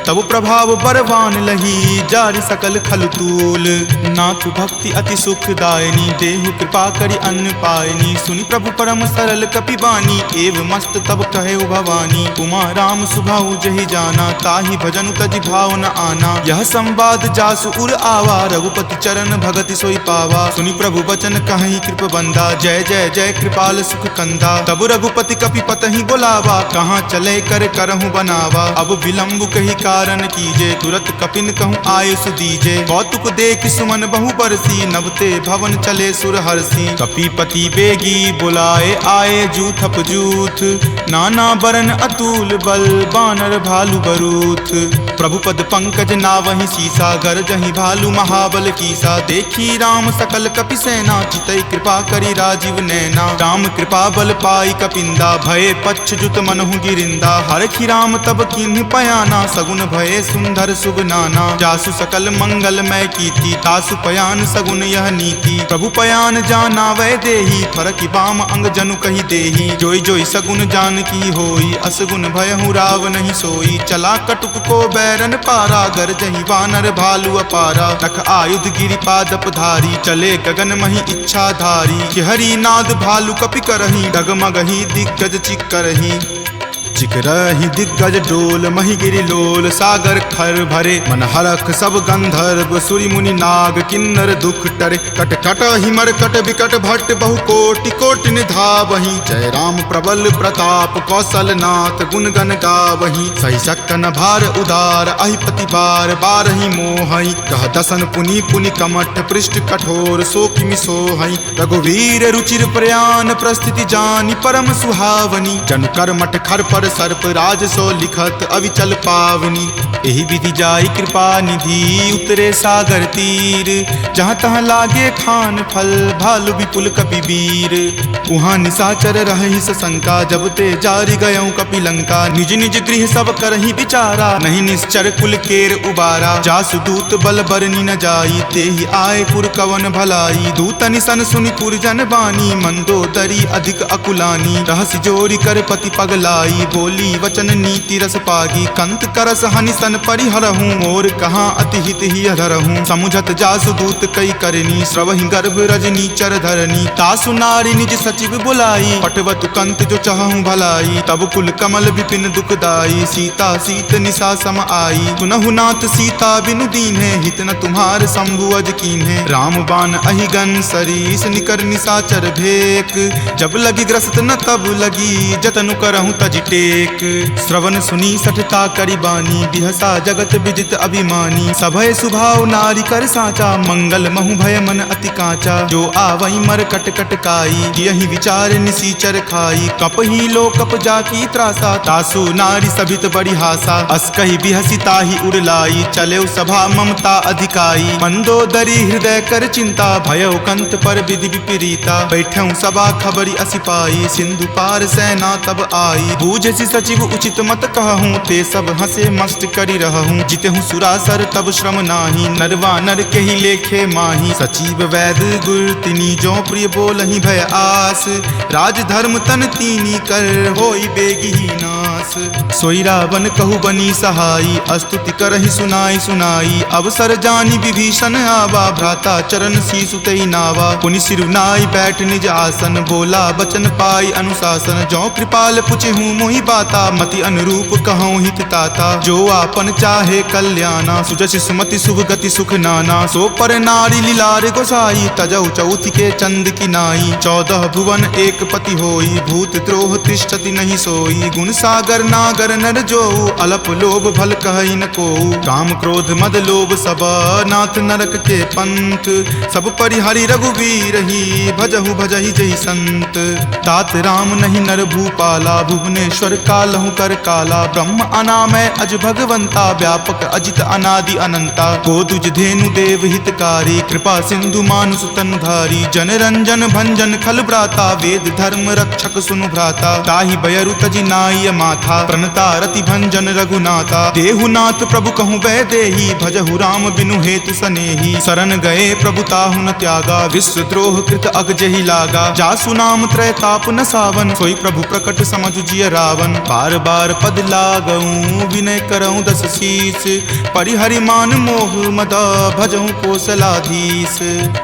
तब प्रभाव बरवान लही, जारि सकल खल तूल। नाथ भक्ति अति सुखदायनी, देहु कृपा करि अन्न पायनी। सुनि प्रभु परम सरल कपि बानी, एव मस्त तब कहे भवानी। उमा राम सुभाउ जहि जाना, ताहि भजनु तजि भाव न आना। यह संवाद जासु उर आवा, रघुपति चरण भगति सोई पावा। सुनि प्रभु वचन कहहि कृप बंदा, जय जय जय कृपाल सुख कंदा। तब रघुपति कपि पतहि बोलावा, कहाँ चले कर करहु बनावा। अब विलंब कही कारण कीजे, तुरत कपिन कहूँ आयुष दीजे। कौतुक देख सुमन बहु बरसी, नवते भवन चले सुर हरसी। कपिपति बेगी बुलाए, आए जूथप जूथ। नाना बरन अतुल बल, बानर भालु बरूथ। प्रभु पद पंकज नावहि सीसा, गरजहि भालु महाबल कीसा। देखी राम सकल कपि सेना, चितई कृपा करि राजीव नैना। राम कृपा बल पाई कपिंदा, भये पच्छ जुत मनहु गिरिंदा। हरखि राम तब किन्हि पयाना, सगुन भये सुंदर सुगनाना। जासु सकल मंगलमय कीर्ति, तासु पयान सगुन यह नीति। प्रभु पयान जाना वै देही, फरकि बाम अंग जनु कहि देही। जोई जोई सगुन जान की होई, असगुन भयहु राव नहीं सोई। चला कटुक को बैरन पारा, गरजहि वानर भालु अपारा। रख आयुध गिरिपादप धारी, चले गगन मही इच्छा धारी। हरि नाद भालु कपि करही, डगमगहि दिग्गज चिक्करही। चिकरहि दिग्गज डोल, मही गिरि लोल। सागर खर भरे मन हरख, सब गंधर्व सुरि मुनि नाग। किन्नर दुख टरे, कट कट हिमर कट विकट भट्ट। बहु कोटि कोटि निधावहि, जय राम प्रबल प्रताप। कौशल नाथ गुण गण गावहि, सही सकन भार उदार। अहिपति बार बारहि मोहहि, कह दसन पुनि पुनि कमठ। पृष्ठ कठोर सो किमि सोहहि, रघुवीर रुचिर प्रयान। प्रस्थिति जानि परम सुहावनी, जनु कर मठ खर पर सर्प राज सो लिखत अविचल पावनी। एही विधि जाई कृपा निधि उतरे सागर तीर, जहाँ तहाँ लागे खान फल भालु विपुल कपि वीर। उहाँ निशाचर रही सशंका जब ते जारी गयऊँ कपिलंका। निज निज गृह सब करही विचारा नहीं निश्चर कुल केर उबारा। जासु दूत बल बरनी न जाई तेहि आए पुर कवन भलाई। दूत निसन सुनि पुरजन बानी मंदोदरी अधिक अकुलानी। रहसि जोरी कर पति पगलाई बोली वचन नीति रस पागी। कंत करस हनिसन परिहरहूँ और कहाँ अति हित ही अधरहूँ। समुझत जासु दूत कई करनी श्रवहि गर्भ रजनी चर धरनी। तासु नारी निज सचिव बुलाई पटवतु कंत जो चाहूँ भलाई। तब कुल कमल विपिन दुखदाई सीता सीत निशा सम आई। सुनहु नाथ सीता बिनु दीन्हे हित न तुम्हार शंभु अज कीन्हे। राम बाण अहिगन सरीस निकर निशाचर भेक। जब लगी ग्रस्त न तब लगी जतनु करहूँ तज टेक। श्रवण सुनी सठता करी बानी बिहसा जगत विजित अभिमानी। सभय सुभाव नारी कर साचा मंगल महु भय मन अति काचा। जो आवई मर कट कट काई यही विचार निसीचर खाई। कप ही लो कप जाकी त्रासा तासु नारी सभित बड़ी हासा। अस कही बिहसी ताही उड़लाई चले सभा ममता अधिकाई। मंदोदरी हृदय कर चिंता भयो कंत पर विधि विपरीता। बैठऊ सभा खबरी असिपाई सिंधु पार सेना तब आई। बूझसी सचिव उचित मत कहूँ ते सब हंसे मस्त करी रहूँ। जितहूँ सुरासर तब श्रम नाही नरवा नर के ही लेखे माही। सचिव वैद गुर तिनी जो प्रिय बोलहि भय आस। राज धर्म तन तीनी कर होई बेगी ही नास। सोई रावण कहु बनी सहाई अस्तुति करहि सुनाई सुनाई। अवसर जानी विभीषण आवा भ्राता चरण शीसु तई नावा। पुनि सिरुनाई बैठ निज आसन बोला बचन पाई अनुशासन। जो कृपाल पुछहूँ मोहि बाता मति अनुरूप कहूँ हित ताता। जो आपन चाहे कल्याणा सुजस सुमति शुभ गति सुख नाना। सो पर नारी लीलार गोसाई तजौ चौथ के चंद की नाई। 14 भुवन एक पति होई भूत द्रोह तिष्ठति नहीं सोई। गुण सागर नागर नर जो अलप लोभ भल कहई न को। काम क्रोध मद लोभ सब नाथ नरक के पंथ। सब परिहरि रघुवीर ही भजहु भजहि जहि संत। तात राम नहीं नर भूपाला भुवनेश्वर कालहु कर काला। ब्रह्म अनामय अज भगवंता व्यापक अजित अनादि अनंता। गोदुज धेनु देव हितकारी कृपा सिंधु मानुष तनुधारी। जन रंजन भंजन खल भ्राता वेद धर्म रक्षक सुनु भ्राता। ताहि बयरु तजि नाय माथा प्रणता रति भंजन रघुनाथा। देहुनाथ प्रभु कहूँ वै देही भजहु राम बिनु हेतु सनेही। शरण गए प्रभु ताहु न त्यागा विश्व द्रोह कृत अग जहि लागा। जासु नाम त्रय ताप न सावन सोई प्रभु प्रकट समझ जिय रावण। बार बार पद लागऊं विनय करऊं दस शीस। परिहरि मान मोह मद भजऊं कोसलाधीश।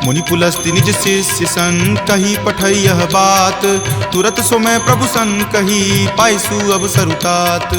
मुनि पुलस्ति निज शिष्य सन कही पठई यह बात। तुरत सो मैं प्रभु सन कही पाइसु अवसर तात।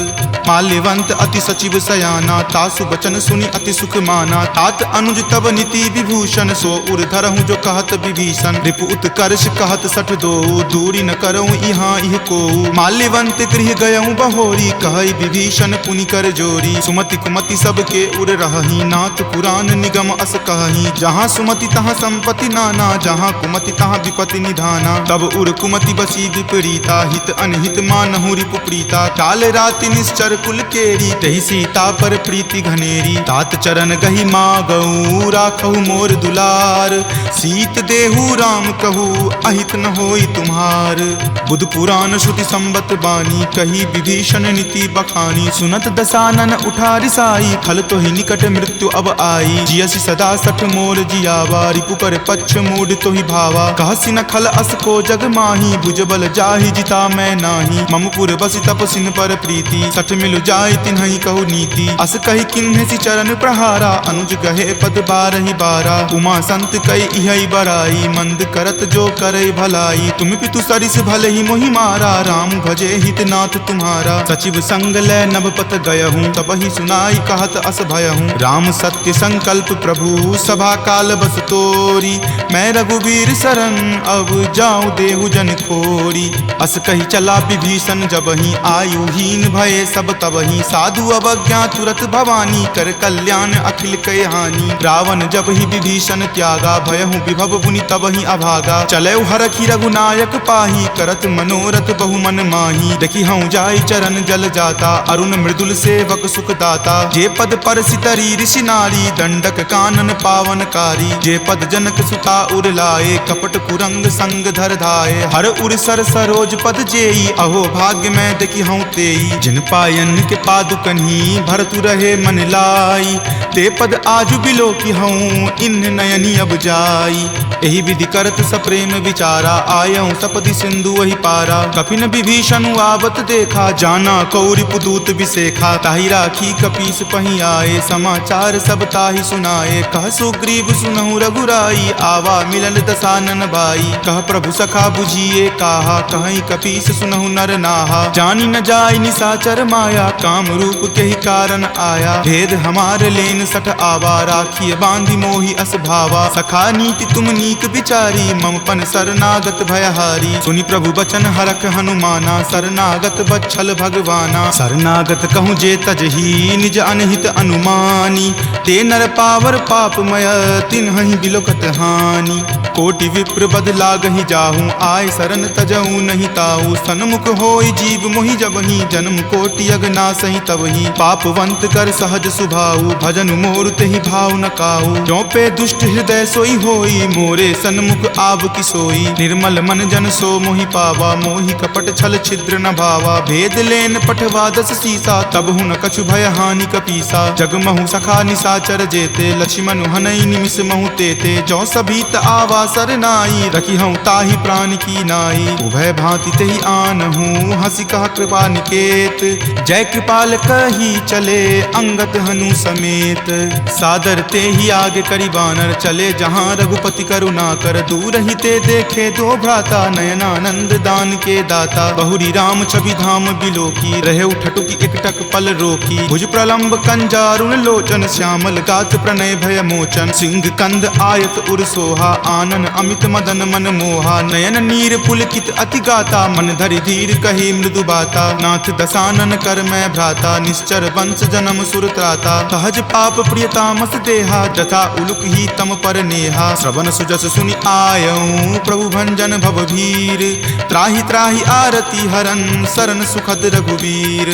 माल्यवंत अति सचिव सयाना तासु बचन सुनि अति सुख माना। तात अनुज तब नीति विभूषण सो उर धरहूँ जो कहत विभीषण। रिपु उत्कर्ष कहत सठ दो दूरी न करऊँ यहाँ इह को। माल्यवंत गृह गयऊँ बहोरी कहई विभीषण पुनि कर जोरी। सुमति कुमति सबके उर रहही नाथ पुराण निगम अस कहही। जहाँ सुमति तहाँ संपत्ति नाना जहाँ कुमति तहाँ विपत्ति निधाना। तब उर कुमति बसी विपरीता हित अनहित मानहु रिपु प्रीता। काल राति निश्चर कुल केरी तहि सीता पर प्रीति घनेरी। तात चरण गही मागऊ राखहु मोर दुलार। सीत देहु राम कहू अहित न होई तुम्हार। बुध पुराण श्रुति संबत बानी कही विभीषण नीति बखानी। सुनत दसानन उठा रिसाई खल तो ही निकट मृत्यु अब आई। जियसि सदा सठ मोर जियावा रिपु पर पक्ष मूड तो ही भावा। कहसि न खल अस को जग माही भुजबल जाहि जिता मैं नाही। ममपुर बसि तपसिन पर प्रीति सठ मिलु जाय तिन्हि कहु नीति। अस कही किन्हेसि चरण प्रहारा अनुज गहे पद बारहि बारा। उमा संत कई इहै बराई मंद करत जो करई भलाई। तुम पितु सरिस भले ही मोहि मारा राम भजे हित नाथ तुम्हारा। सचिव संग लै नभ पत गयहूँ तब ही सुनाई कहत अस भयहूँ। राम सत्य संकल्प प्रभु सभा काल बस तोरी। मैं रघुवीर शरण अब जाऊँ देहु जन खोरी। अस कही चला विभीषण जबहि आयुहीन भये सब तबहि। साधु अवज्ञा तुरत भवानी कर कल्याण अखिल कय हानि। रावण जब ही विभीषण त्यागा भयहु विभव बुनि तबहि अभागा। चले हरखि रघुनायक पाही करत मनोरथ बहु मन माही। देखी हूँ जाई चरण जल जाता, अरुण मृदुल सेवक सुख दाता। जे पद पर सितरी ऋषि नारी, दंडक कानन पावनकारी। जे पद जनक सुता उर लाए, कपट कुरंग संग धर धाये। हर उर सर सरोज पद जेई, अहो भाग्य में देखी हूँ तेई। जिन पायन के पादुकन्ही, भरतु रहे मन लाई। ते पद आजु बिलो की हूँ, इन नयनी अब जाई। एहि विधि करत सप्रेम विचारा, आयऊँ सपदि सिंधु वही पारा। कपिन विभीषण आवत देखा, जाना कौरि पुदूत विसेखा। ताहि राखी कपीस पही आए, समाचार सब ताहि सुनाए। कह सुग्रीव सुनहु रघुराई, आवा मिलन दसानन भाई। कह प्रभु सखा बुझिए काहा, कहीं कपीस सुनहु नर नाहा। जानी न जाय निसाचर माया, काम रूप के ही कारण आया। भेद हमार लेन सठ आवा, राखिए बांधि मोहि अस भावा। सखा नीति तुम नीक विचारी, मम पन शरणागत भयहारी। सुनि प्रभु बचन हरख हनुमाना, शरणागत बच्छल भगवाना। शरणागत कहूँ जे तजही, निज अनहित अनुमानी। ते नर पावर पापमय, तिन्हि बिलोकत हानि। कोटि विप्र बद लागहि जाहूँ, आय शरण तजहूँ नहीं ताऊ। सन्मुख होय जीव मोहि जबहि, जन्म कोटि अगनासहि तबहि। पापवंत कर सहज सुभाऊ, भजन मोर तेहि भाव न काऊ। जो पे दुष्ट हृदय सोई होई, मोरे सन्मुख आब की सोई। निर्मल मन जन सो मोहि पावा, मोहि कपट छल छिद्र न भावा। भेद लेन पठवा दस सीसा, तब हुन कछु भय हानि कपीसा। जग महु सखा निसाचर जेते, लक्ष्मण हनई निमिष महु तेते। जो सभीत आवा सरनाई, रखी हूँ ताहि प्राण की नाई। उभय भांति तेहि आनहूँ, हंसी कहा कृपा निकेत। जय कृपाल कही चले, अंगत हनु समेत। सादर ते ही आगे करी बानर, चले जहाँ रघुपति करुणा कर। दूर ही ते देखे दो भ्राता, नयनानंद दान के दाता। बहुरी राम छवि धाम बिलोकी, रहे उठटुकी एकटक पल रोकी। भुज प्रलंब कंजारुण लोचन, श्यामल गात प्रणय भय मोचन। सिंह कंद आयत उर सोहा, आनन अमित मदन मन मोहा। नयन नीर पुलकित अति गाता, मन धरि धीर कही मृदु बाता। नाथ दसानन कर मैं भ्राता, निश्चर वंश जन्म सुर त्राता। सहज पाप प्रियतामस देहा, जथा उलुक ही तम पर नेहा। श्रवण सुजस सुनि आयऊँ, प्रभु भंजन भवभीर। त्राहि त्राहि आरती हरन, शरण सुखद रघुवीर।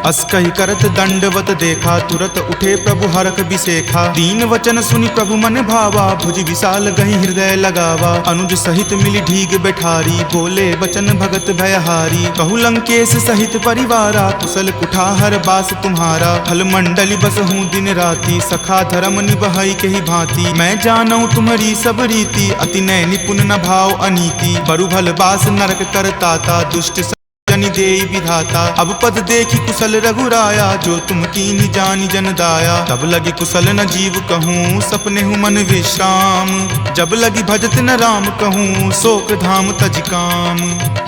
अस कहि करत दंडवत देखा, तुरत उठे प्रभु हरख बिसेखा। दीन वचन सुनि प्रभु मन भावा, भुज विशाल गहि हृदय लगावा। अनुज सहित मिली ढीग बैठारी, बोले वचन भगत भयहारी। कहु लंकेश सहित परिवारा, कुशल कुठार बास तुम्हारा। फल मंडली बस हूँ दिन राति, सखा धर्म निबहई के ही भांति। मैं जानऊँ तुम्हारी सब रीति, अति नय निपुण न भाव अनीति। बरु भल बास नरक करताता, दुष्ट जनि देई विधाता। अब पद देखी कुशल रघुराया, जो तुम कीन्ही जानी जन दाया। तब लगी कुशल न जीव कहूँ, सपने हूँ मन विश्राम। जब लगी भजत न राम कहूँ, शोक धाम तज काम।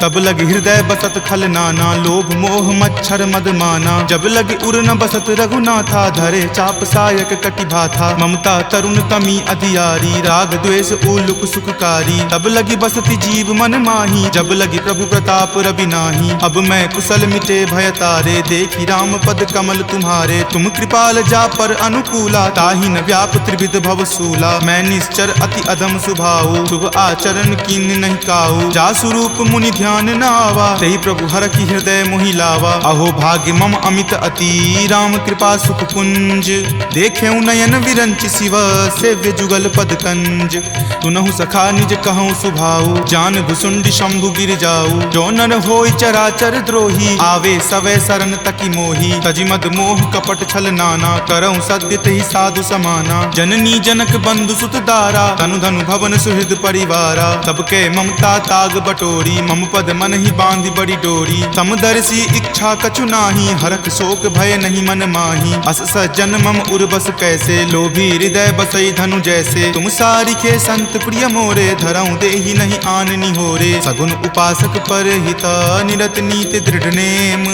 तब लगी हृदय बसत खल नाना, लोभ मोह मच्छर मद माना। जब लगी उर न बसत रघुनाथा, धरे चाप सायक कटि भाथा। ममता तरुण तमी अधियारी, राग द्वेष उलुक सुखकारी। तब लगी बसती जीव मन माही, जब लगी प्रभु प्रताप रवि नाही। अब मैं कुशल मिटे भय तारे, देखी राम पद कमल तुम्हारे। तुम कृपाल जा पर अनुकूला, ताहि न व्याप त्रिविध भव सूला। मैं निश्चर अति अधम सुभाऊ, शुभ आचरण कीन नहीं काऊ। जा स्वरूप मुनि ध्यान न आवा, तेहि प्रभु हर की हृदय मोहि लावा। अहो भाग्य मम अमित अति, राम कृपा सुख पुंज। देखे नयन विरंच शिव, सेव्य जुगल पद कंज। तुनहु सखा निज कहूँ सुभाऊ, जान भुसुंडी शंभु गिर जाऊ। जो नर होय चराचर द्रोही, आवे सवै शरण तकी मोही। तजि मद मोह कपट छल नाना, करऊँ सद्य तेहि साधु समाना। जननी जनक बंधु सुत दारा, तनु धनु भवन सुहृद परिवारा। सबके ममता ताग बटोरी, मम पद मन ही बांधि बड़ी डोरी। समदर्शी इच्छा कछु नाही, हरख शोक भय नहीं मन माही। अस सज्जन मम उर्वस कैसे, लोभी हृदय बसई धनु जैसे। तुम सारिखे संत प्रिय मोरे, धरऊँ देहि नहीं आन निहोरे। सगुन उपासक पर हिता, निरत नीति दृढ़ नेम।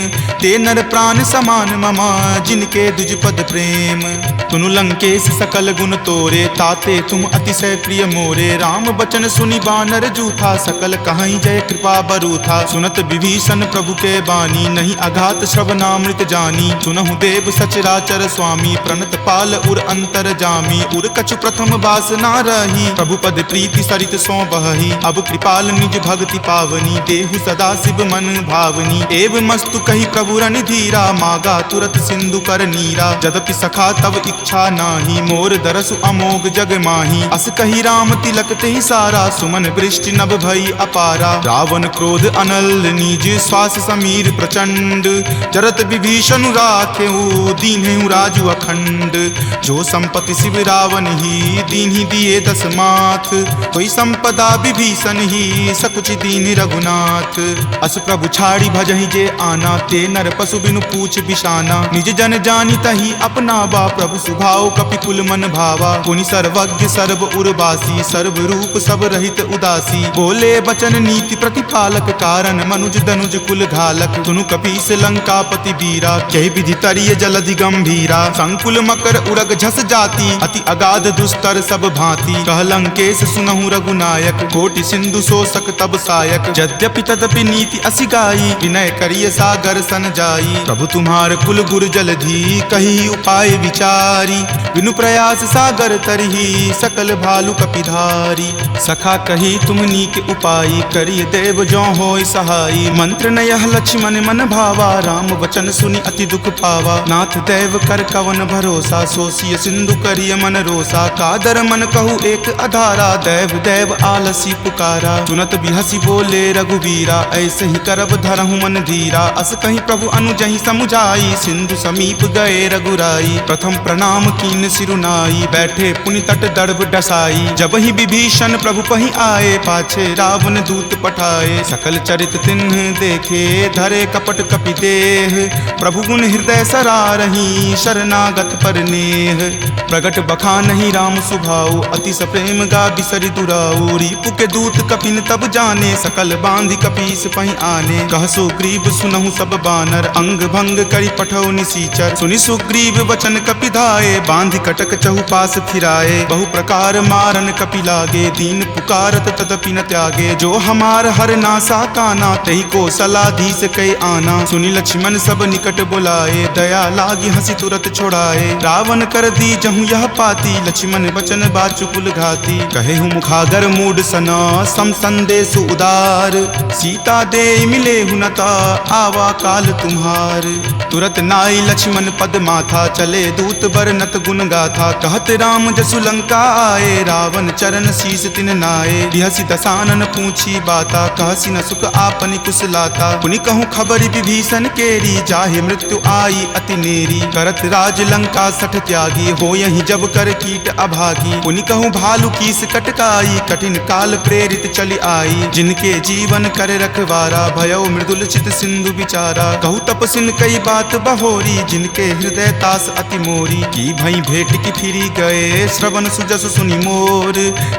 ते नर प्राण समान ममा, जिनके दुज पद प्रेम। तुनु लंकेश सकल गुण तोरे, ताते तुम अतिशय प्रिय मोरे। राम बचन सुनि बानर जूथा, सकल कहाई जय कृपा बरूथा। सुनत विभीषण प्रभु के बानी, नहीं अघात श्रवणामृत जानी। सुनहु देव सचराचर स्वामी, प्रणत पाल उर अंतर जामी। उर कछु प्रथम बास ना रही, प्रभु पद प्रीति सरित सो बहही। अब कृपाल निज भक्ति पावनी, देहु सदा शिव मन भावनी। एव मस्तु कही प्रभु रन धीरा, मागा तुरत सिंधु कर नीरा। जदपि सखा तब इच्छा नाही, मोर दरसु अमोघ जग माही। अस कही राम तिलक ते सारा, सुमन वृष्टि नभ भई अपारा। रावण क्रोध अनल निज, श्वास समीर प्रचंड। जरत विभीषण राखेऊ, दीन्हु राजु अखंड। जो संपत्ति शिव रावण ही, दीन्हि दिए दस माथ। कोई संपदा विभीषण ही, सकुच दीन रघुनाथ। अस प्रभु छाड़ी भजहि जे आना, ते नर पशु बिनु पूछ बिशाना। निज जन जानी तही अपना बा, प्रभु सुभाव कपिकुल मन भावा। पुनि सर्वज्ञ सर्व उर्वासी, सर्व रूप सब रहित उदासी। बोले बचन नीति प्रतिपालक, कारण मनुज दनुज कुल घालक। सुनु कपीस लंकापति बीरा, कह विधि तरिय जलधि गंभीरा। संकुल मकर उरग झस जाति, अति अगाध दुस्तर सब भांति। कह लंकेश सुनहु रघुनायक, कोटि सिंधु शोषक तब सायक। यद्यपि तदपि नीति असि गाई, विनय करिय सागर सन जाई। प्रभु तुम्हार कुल गुर जलधि, कही उपाय विचारी। बिनु प्रयास सागर तरही, सकल भालु कपिधारी। सखा कही तुम नीक उपाय, करिय देव जो होय सहाई। मंत्र न यह लक्ष्मण मन भावा, राम वचन सुनि अति दुख पावा। नाथ देव कर कवन भरोसा, सोसिय सिंधु करिय मन रोसा। कादर मन कहु एक अधारा, देव देव आलसी पुकारा। सुनत बिहसी बोले रघुवीरा, ऐसे ही करब धरहु मन धीरा। अस कहीं प्रभु अनुजहि समुझाई, सिंधु समीप गए रघुराई। प्रथम प्रणाम कीन सिरुनाई, बैठे पुनि तट दर्भ डसाई। जब ही विभीषण प्रभु पहि आए, पाछे रावण दूत पठाए। सकल चरित तिन्ह देखे, धरे कपट कपि देह। प्रभु गुण हृदय सरारही, शरणागत पर नेह। प्रगट बखानहि राम सुभाऊ, अति सप्रेम गा बिसरि दुराऊ। रिपु के दूत कपिन तब जाने, सकल बांधि कपीस पहि आने। कह सुग्रीव सुनहु सब बानर, अंग भंग करि पठौ निसीचर। सुनि सुग्रीव वचन कपिधाए, बांधि कटक चहुपास फिराए। बहु प्रकार मारन कपि लागे, दीन पुकारत तदपि न त्यागे। जो हमार हर नासा काना, तही को सलाधीस कई आना। सुनि लक्ष्मण सब निकट बुलाए, दया लागी हंसी तुरत छोड़ाए। रावण कर दी जहु यह पाती, लक्ष्मण बचन बाचुकुल घाती। कहे हूँ मुखागर मूड सना, सम संदेश उदार। सीता दे मिले हुनता, आवा काल तुम्हार। तुरत नाई लक्ष्मण पद माथा, चले दूत बरनत गुण गाथा। कहत राम जसु लंका आए, रावण चरण शीस तिन नाए। बिहसी दसानन पूछी बाता, कहसी न सुख आपनि कुशलाता। पुनि कहूँ खबरि विभीषण केरी, जाहे मृत्यु आई अति नेरी। करत राज लंका सठ त्यागी, हो यही जब कर कीट अभागी। पुनि कहूँ भालू कीस कटकाई, कठिन काल प्रेरित चली आई। जिनके जीवन कर रखवारा, भयो मृदुल चित सिंधु विचारा। कहु तपसिन कई बात बहोरी, जिनके हृदय तास अति मोरी। की भई भेंट की फिरी गए, श्रवण सुजस सुनि मोर।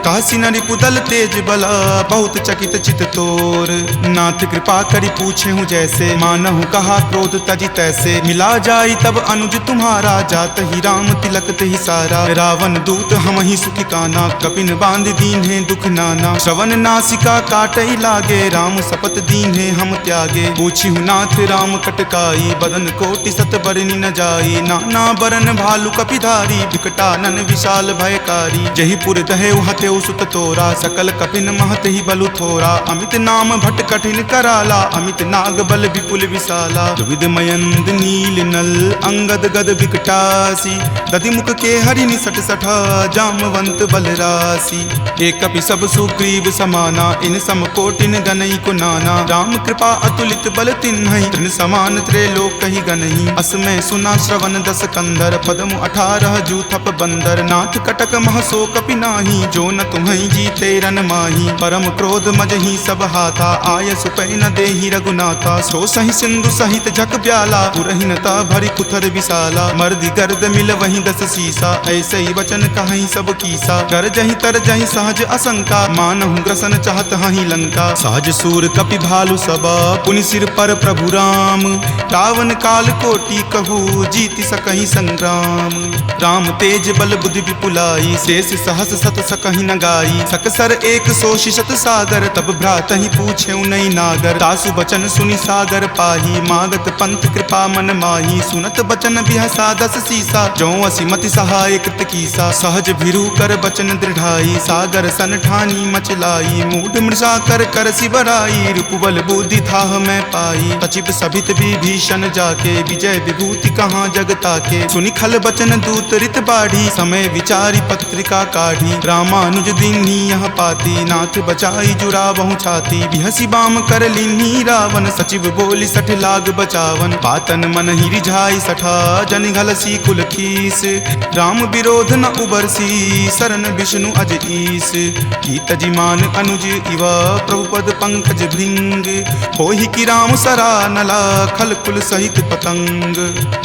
कहसी न रिपुदल तेज बला, बहुत चकित चित तोर। नाथ कृपा करि पूछे हूँ जैसे, मानहु कहा क्रोध तजी तैसे। मिला जाई तब अनुज तुम्हारा, जात ही राम तिलक तेहि सारा। रावण दूत हम ही सुखी काना, कपिन बांध दीन है दुख नाना। श्रवण नासिका काटई लागे, राम शपथ दीन है हम त्यागे। पूछी हूँ नाथ राम कटकाई, बदन कोटि सत बरनी न जाई। नाना बरन भालु कपिधारी, विकटानन विशाल भयकारी। जही पुर दहेउ हतेउ सुत तोरा, सकल कपिन महत ही बलु थोरा। अमित नाम भट कठिन कराला, अमित नाग बल विपुल विशाला। द्विविध मयंद नील नल, अंगद गद विकटासी। दधि मुख के हरि निसट सठा, जामवंत बलरासी। एक कपि सब सुग्रीव समाना, इन सम कोटिन गनई को नाना। राम कृपा अतुलित बल तिन्हई, तृण समान त्रैलोक कहि गनहि। असमय सुना श्रवण दस कंदर, पदमु 18 जूथप बंदर। नाथ कटक महसो कपि नाही, जो न तुम्हई जीते रन माही। परम क्रोध मजहि सब हाथा, आय सुपै न देहि रघुनाथा। सो सहि सिंधु सहित झक ब्याला, पुरहिनता भरि कुथर विशाला। मर्दि गर्द मिल वहीं दस सीसा, ऐसे ही वचन कहीं सब कीसा। कर जहि तर जहि सहज असंका, मानहु ग्रसन चाहत हहि लंका। सहज सूर कपि भालु सबा, पुनि सिर पर प्रभु राम। रावण काल कोटि कहू, जीति सकहि संग्राम। राम तेज बल बुद्धि विपुलाई, शेष सहस सत सकहि न गाई। सकसर एक सोषि शत सागर, तब भ्रातहि पूछे नई नागर। तासु बचन सुनि सागर पाही, मागत पंथ कृपा मन माही। सुनत बचन बिहसा दस सीसा, जो असिमति सहाय कृत कीसा। सहज भिरू कर बचन दृढ़ाई, सागर सन ठानी मचलाई। मूढ़ मृषा कर कर सिबराई, रिपुबल बुद्धि थाह मैं पाई। सचिव सभित विभीषण जाके विजय विभूति कहाँ जगता के। सुनि खल बचन दूत रित बाढ़ी समय विचारी पत्रिका काढ़ी। रामानुज दीन्ही यह पाती नाथ बचाई जुरावहु छाती। बिहसी बाम कर लीन्ही रावण सचिव बोली सठ लाग बचावन। बातन मन ही रिझाई सठा जन घलसी कुल खीस। राम विरोध न उबरसी शरण विष्णु अज ईस। की तजिमान अनुज इव प्रभुपद पंकज भृंग। होहि की राम सरा नला खल कुल सहित पतंग।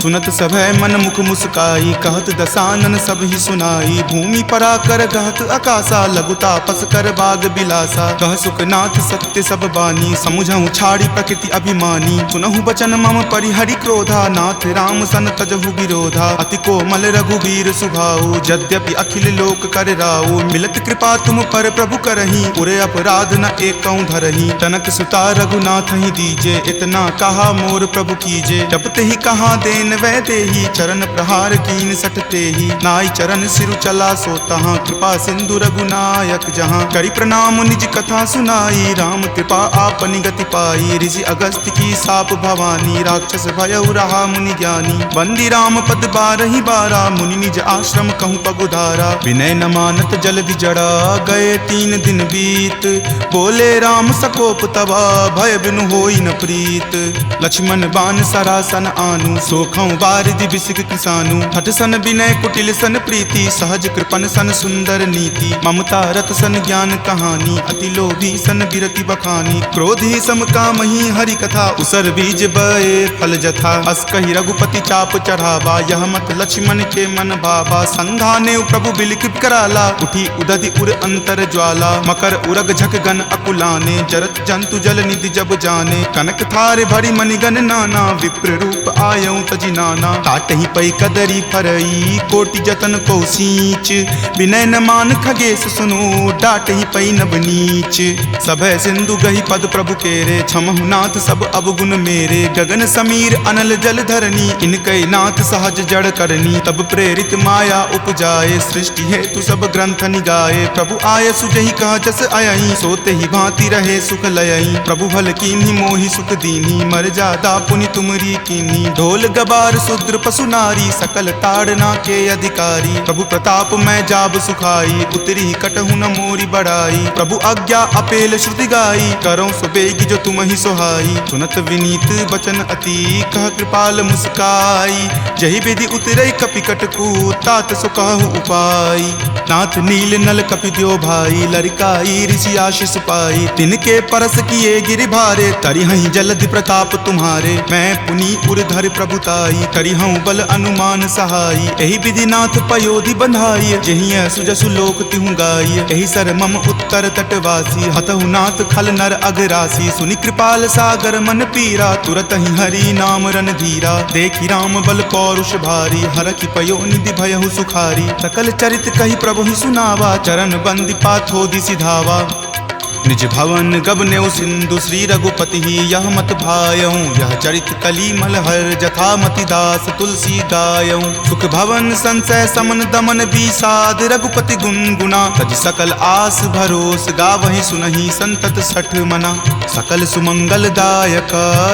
सुनत सभय मन मुख मुस्काई कहत दसानन सब ही सुनाई। भूमि परा कर कहत आकाशा लघुता पस कर बाग बिलासा। कह सुखनाथ सत्य सब बानी समुझहु छाड़ी प्रकृति अभिमानी। सुनहु बचन मम परिहरि क्रोधा नाथ राम सन तजहु विरोधा। अति कोमल रघुवीर सुभाऊ यद्यपि अखिल लोक कर राऊ। मिलत कृपा तुम पर प्रभु करही उरे अपराध न एकौ धरही। तनक सुता रघुनाथ ही दीजे इतना कहा मोर प्रभु कीजे। जब ते ही कहा देन वै देही चरण प्रहार कीन सटते ही। नाई चरण सिरु चला सो तहाँ कृपा सिंधु रघुनायक जहाँ। करी प्रणाम निज कथा सुनाई राम कृपा आपनि गति पाई। ऋषि अगस्त्य की साप भवानी राक्षस भयउ रहा मुनि ज्ञानी। बंदी राम पद बारहि बारा मुनि निज आश्रम कहूँ पगुधारा। विनय न मानत जल्दि जड़ा गए 3 दिन बीत। बोले राम सकोप तबा भय बिनु होई न प्रीत। लक्ष्मण बान सरासन आनु सोखौ बारिधि बिसिक किसानु। हठ सन विनय कुटिल सन प्रीति सहज कृपन सन सुंदर नीति। ममता रत सन ज्ञान कहानी अति लोभी सन बिरति बखानी। क्रोधी सम कामहि हरि कथा उसर बीज बए फल जथा। अस कहि रघुपति चाप चढ़ावा यह मत लक्ष्मण के मन भावा। संघाने प्रभु बिलकित कराला उठी उदधि उर अंतर ज्वाला। मकर उरग झक गन अकुलाने जरत जंतु जल निधि जब जाने। कनक थारे भरी मणिगन नाना विप्र रूप आयऊ तजि नाना। काटहि पै कदरी फरई कोटि जतन को सींच। विनय न मान खगेश सुनो डाटहि पै नब नीच। सभय सिंधु गहि पद प्रभु केरे क्षमहु नाथ सब अवगुण मेरे। गगन समीर अनल जल धरनी इनकै नाथ सहज जड़ करनी। तब प्रेरित माया उपजाए सृष्टि हेतु सब ग्रंथ निगाए। प्रभु आय सुजहि कह जस अयहि सोते ही भांति रहे सुख लयहि। प्रभु भल कीन्ही मोहि सुख दीन्ही मर्यादा पुनि तुमरी कीन्ही। ढोल गबार शूद्र पशु नारी सकल ताड़ना के अधिकारी। प्रभु प्रताप मैं जाब सुखाई उतरी कटहु न मोरी बढ़ाई। प्रभु आज्ञा अपेल श्रुति गाई करौ सुबेगी जो तुम ही सोहाई। सुनत विनीत बचन अति कह कृपाल मुस्काई। जहि विधि उतरई कपि कटकू तात सो कहु उपाय। नाथ नील नल कपि द्यो भाई लरिकाई ऋषि आशीष पाई। तिनके परस किए गिरि भारे तरिहहि जलधि प्रताप तुम्हारे। मैं पुनि उर्धर प्रभुताई करिहऊँ बल अनुमान सहाई। एहि विधि नाथ पयोधि बंधाई जहिं सुजसु लोक तिहु गाई। एहि सर मम उत्तर तटवासी हतहु नाथ खल नर अघरासी। सुनि कृपाल सागर मन पीरा तुरत ही हरि नाम रन धीरा। देखि राम बल पौरुष भारी हरखि पयो निधि भयहु सुखारी। सकल चरित कहि प्रभु ही सुनावा चरण बंदी पाथो दिसि धावा। निज भवन गबनेउ सिंधु श्री रघुपति ही यह मत भायऊँ। यह चरित कली मलहर जथा मति दास तुलसी गायऊँ। सुख भवन संशय समन दमन विषाद रघुपति गुनगुना। तज सकल आस भरोस गावहि सुनहि संतत सठ मना। सकल सुमंगल दायक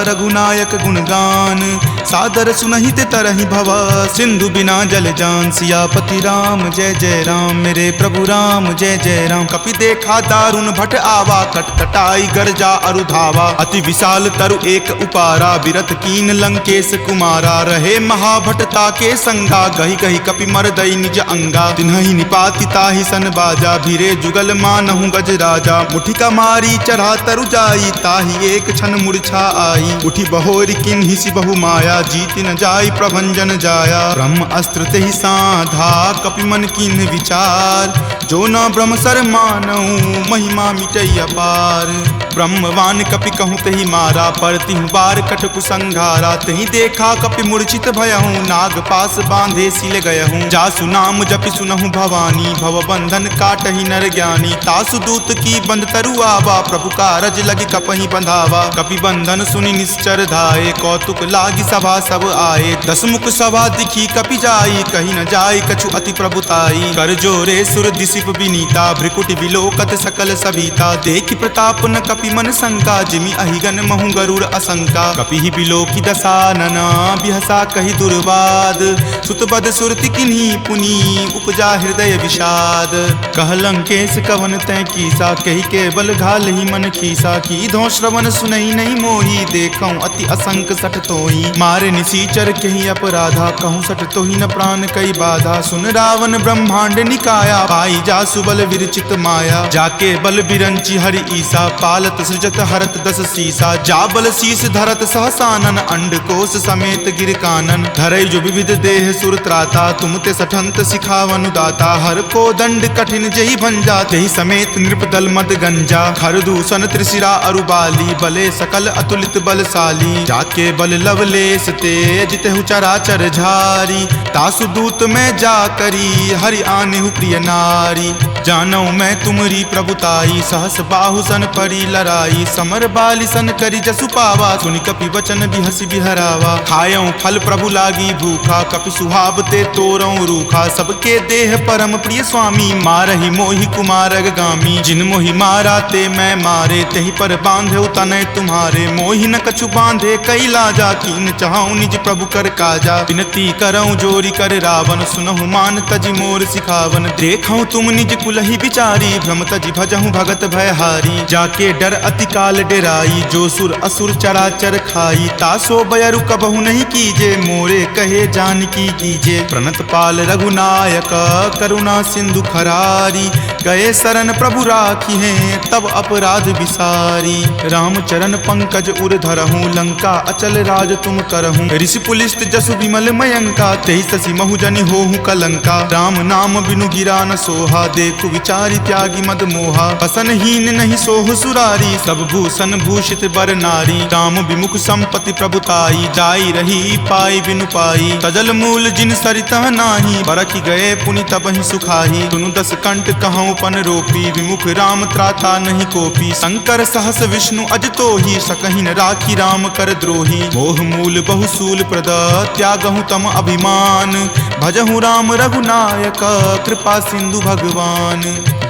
रघुनायक गुणगान सादर सुनहित तरहि भव सिंधु बिना जल जान। सियापति राम जय जय राम मेरे प्रभु राम जय जय राम। कपि देखा दारुण भट आवा कटकटाई गरजा अरुधावा। अति विशाल तरु एक उपारा बिरथ कीन लंकेश कुमारा। रहे महाभटता के संगा गही गही कपि मरदई निज अंगा। तिन्हि निपाति ताहि सन बाजा भीरे जुगल मानहु गज राजा। मुठिका मारी चढ़ा तरु जाई ताहि एक क्षण मूर्छा आई। उठी बहोरी किन्हि सि बहु माया जीति न जाई प्रभंजन जाया। ब्रह्म अस्त्र तेहि साधा कपि मन किन्हि विचार। जो न ब्रह्म सर मानऊ महिमा मिटई अपार। ब्रह्मवान कपि कहूँ तहि मारा परतिहु बार कटकु संघारा। तहि देखा कपि मूर्छित भयहूँ नाग पास बांधे सिल गयहूँ। जासु नाम जपि सुनहु भवानी भव बंधन काटहि नर ज्ञानी। तासु दूत की बंध तरु आवा प्रभु कारज लगी कपहि बंधावा। कपि बंधन सुनि निश्चर धाये कौतुक लागी सभा सब आए। दसमुख सभा दिखी कपि जाई कही न जाय कछु अति प्रभुताई। कर जोरे सुर दिसिप विनीता भ्रिकुटि विलोकत सकल सभीता। देखि प्रताप न कपि कपि मन शंका जिमि अहिगन महु गरुड़ असंका कपि ही बिलो की दसानन बिहसा कही दुर्वाद सुतबद सुरति किन्ही पुनी उपजा हृदय विषाद कह लंकेश कवन तै कीसा कही के बल घाल ही मन खीसा की धो श्रवण सुनई नहीं मोही देखऊं अति असंक सठ तोही मारे निसीचर कही अपराधा कहूं सठ तोही न प्राण कई बाधा सुन रावण ब्रह्मांड निकाया पाई जा सुबल विरचित माया जाके बल बिरंची हरि ईसा पालत सृजत हरत दस सीसा जा बल शीस धरत सहसानन अंड कोश समेत गिर कानन धरई जो विविध देह सुर त्राता तुम ते सठंत सिखावनु दाता हर को दंड कठिन जही भंजा तेहि समेत नृपदल मद गंजा खर दूषण त्रिशिरा अरुबाली बले सकल अतुलित बलशाली जाके बल लवलेश तेज तेहु चराचर झारी तासु दूत में जा करी हरि आनेहु प्रिय नारी जानौ मैं तुमरी प्रभुताई सहस बाहु सन परी लराई समर बाली सन करी जसु पावा सुनि कपि वचन बिहसी बिहरावा खायऊं फल प्रभु लागी भूखा कपि सुहाव ते तोरऊं रूखा सबके देह परम प्रिय स्वामी मारहि मोहि कुमारग गामी जिन मोहि मारा ते मैं मारे तेहि पर बांधे तनय तुम्हारे मोहि न कछु बांधे कई लाजा कीन चाहूं निज प्रभु कर काजा विनती करऊं जोरी कर रावण सुनहु मान तजि मोर सिखावन देखऊं तुम निज कुलहि बिचारी भ्रम तजि भजहु भगत भयहारी जाके डर अति काल डेराई जो सुर असुर चराचर खाई तासो बयरु कबहु नहीं कीजे मोरे कहे जानकी कीजे प्रणत पाल रघुनायक करुणा सिंधु खरारी गए शरण प्रभु राखी हैं तब अपराध विसारी राम चरण पंकज उर धरहूं लंका अचल राज तुम करहूं ऋषि पुलिस्त जसु विमल मयंका तेहि ससी महु जनि होहु कलंका राम नाम बिनु गिरा न सोहा देखु विचारी त्यागी मद मोहा पसनहीन नहीं सोह सुरारी सब भूषण भूषित बर नारी राम विमुख संपत्ति प्रभुताई जाई रही पाई बिनु पाई तजल मूल जिन सरिता नाही बरखि गए पुनि तबहि सुखाही सुनु दस कंठ कहूं पन रोपी विमुख राम त्राता नहीं कोपी शंकर सहस विष्णु अज तो ही सकहि न राखी राम कर द्रोही मोह मूल बहुसूल प्रद त्यागहु तम अभिमान भजहु राम रघुनायक कृपा सिंधु भगवान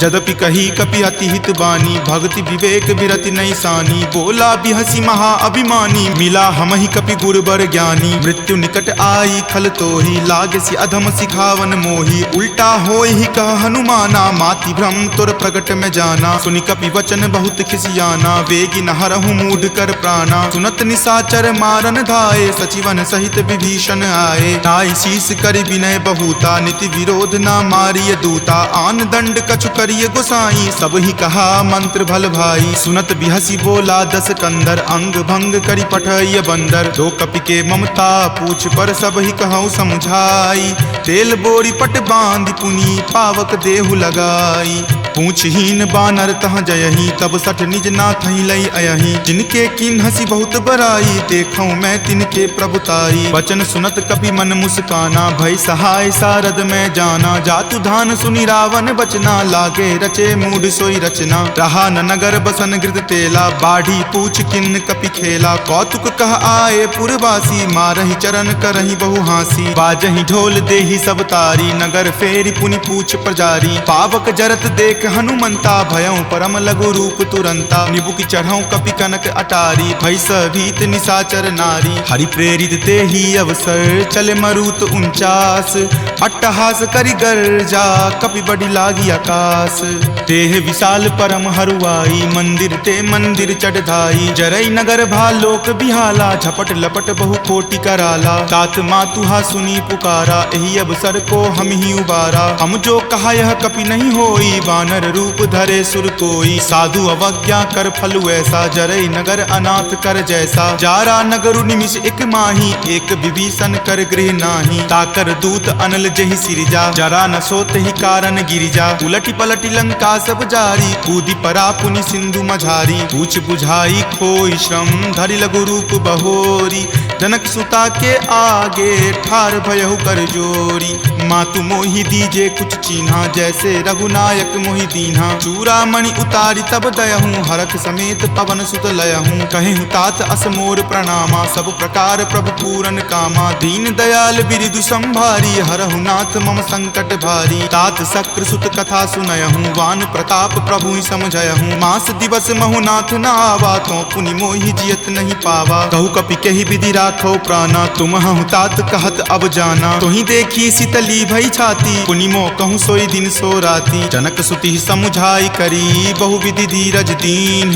जदपि कही कपि अति हित बानी भक्ति विवेक विरति नहीं सानी बोला बिहसी महा अभिमानी मिला हमहि कपि गुरबर ज्ञानी मृत्यु निकट आई खल तोही लागसी अधम सिखावन मोही उल्टा होय ही कह हनुमाना माति भ्रम तुर प्रगट में जाना सुनि कपि वचन बहुत खिसियाना वेगी न हरहु मूढ़ कर प्राणा सुनत निसाचर मारन धाये सचिवन सहित विभीषण आए नाई शीस कर विनय बहुता नीति विरोध न मारिय दूता आन दंड कछु करिय गोसाई सब ही कहा मंत्र भल भाई सुनत बिहसी बोला दस कंदर अंग भंग करि पठय बंदर दो कपि के ममता पूछ पर सब ही कहूँ समझाई तेल बोरी पट बांध पुनी पावक देहु लगाई पूछहीन बानर तह जयही तब सठ निज नाथ लई अयही जिनके किन हसी बहुत बराई देखूं मैं तिनके प्रभुताई वचन सुनत कपि मन मुस्काना भय सहाय सारद में जाना जातु धान सुनि रावण बचना लागे रचे मूड सोई रचना रहा न नगर बसन गिरद तेला बाढ़ी पूछ किन कपि खेला कौतुक कह आए पुरवासी मारहि चरण करहि बहु हासी बाजहि ढोल देहि सब तारी नगर फेरी पुनि पूछ प्रजारी पावक जरत देख हनुमंता भयं परम लघु रूप तुरंता निबुक चढ़ऊ कपि कनक अटारी भय भीत निसाचर नारी हरि प्रेरित ते ही अवसर चले मरुत 49 अट्टहास करि गर्जा कपि बड़ी लागी आकाश देह विशाल परम हरुआई मंदिर ते मंदिर चढ़ाई जरई नगर भालोक बिहाला झपट लपट बहु कोटि कराला तात मातुहा सुनी पुकारा एहि अवसर को हम ही उबारा हम जो कहा यह कपि नहीं होई वानर रूप धरे सुर कोई साधु अवज्ञा कर फलु ऐसा जरई नगर अनाथ कर जैसा जारा नगरु निमिष एक माही एक विभीषण कर गृह नाही ताकर दूत अनल जहि सिरजा जरा न सोत ही कारण गिरिजा उलटी पलटी लंका सब जारी कूदी परा पुनि सिंधु मझारी पूछ बुझाई खोई श्रम धरि लघु रूप बहोरी जनक सुता के आगे ठार भयहु कर जोरी। मातु मोहि दीजे कुछ चीन्हा, जैसे रघुनायक मोहि दीन्हा। चूड़ामणि उतारी तब दयहूँ, हरख समेत पवन सुत लयहूँ। कहेहु तात असमोर प्रणामा, सब प्रकार प्रभु पूरन कामा। दीन दयाल बिरिदु संभारी, हरहु नाथ मम संकट भारी। तात शक्र सुत कथा सुनयहूँ, वान प्रताप प्रभु समझयहूँ। मास दिवस महु नाथ न आवा, तो पुनि मोहि जियत नहीं पावा। कहु कपि कहि विधि राखो प्राणा, तुम हूँ तात कहत अब जाना। तुहि देखी शीतली भई छाती, पुनि मो कहूँ सोई दिन सो राती। जनक सुति समुझाई करी, बहु विधि धीरज दीन।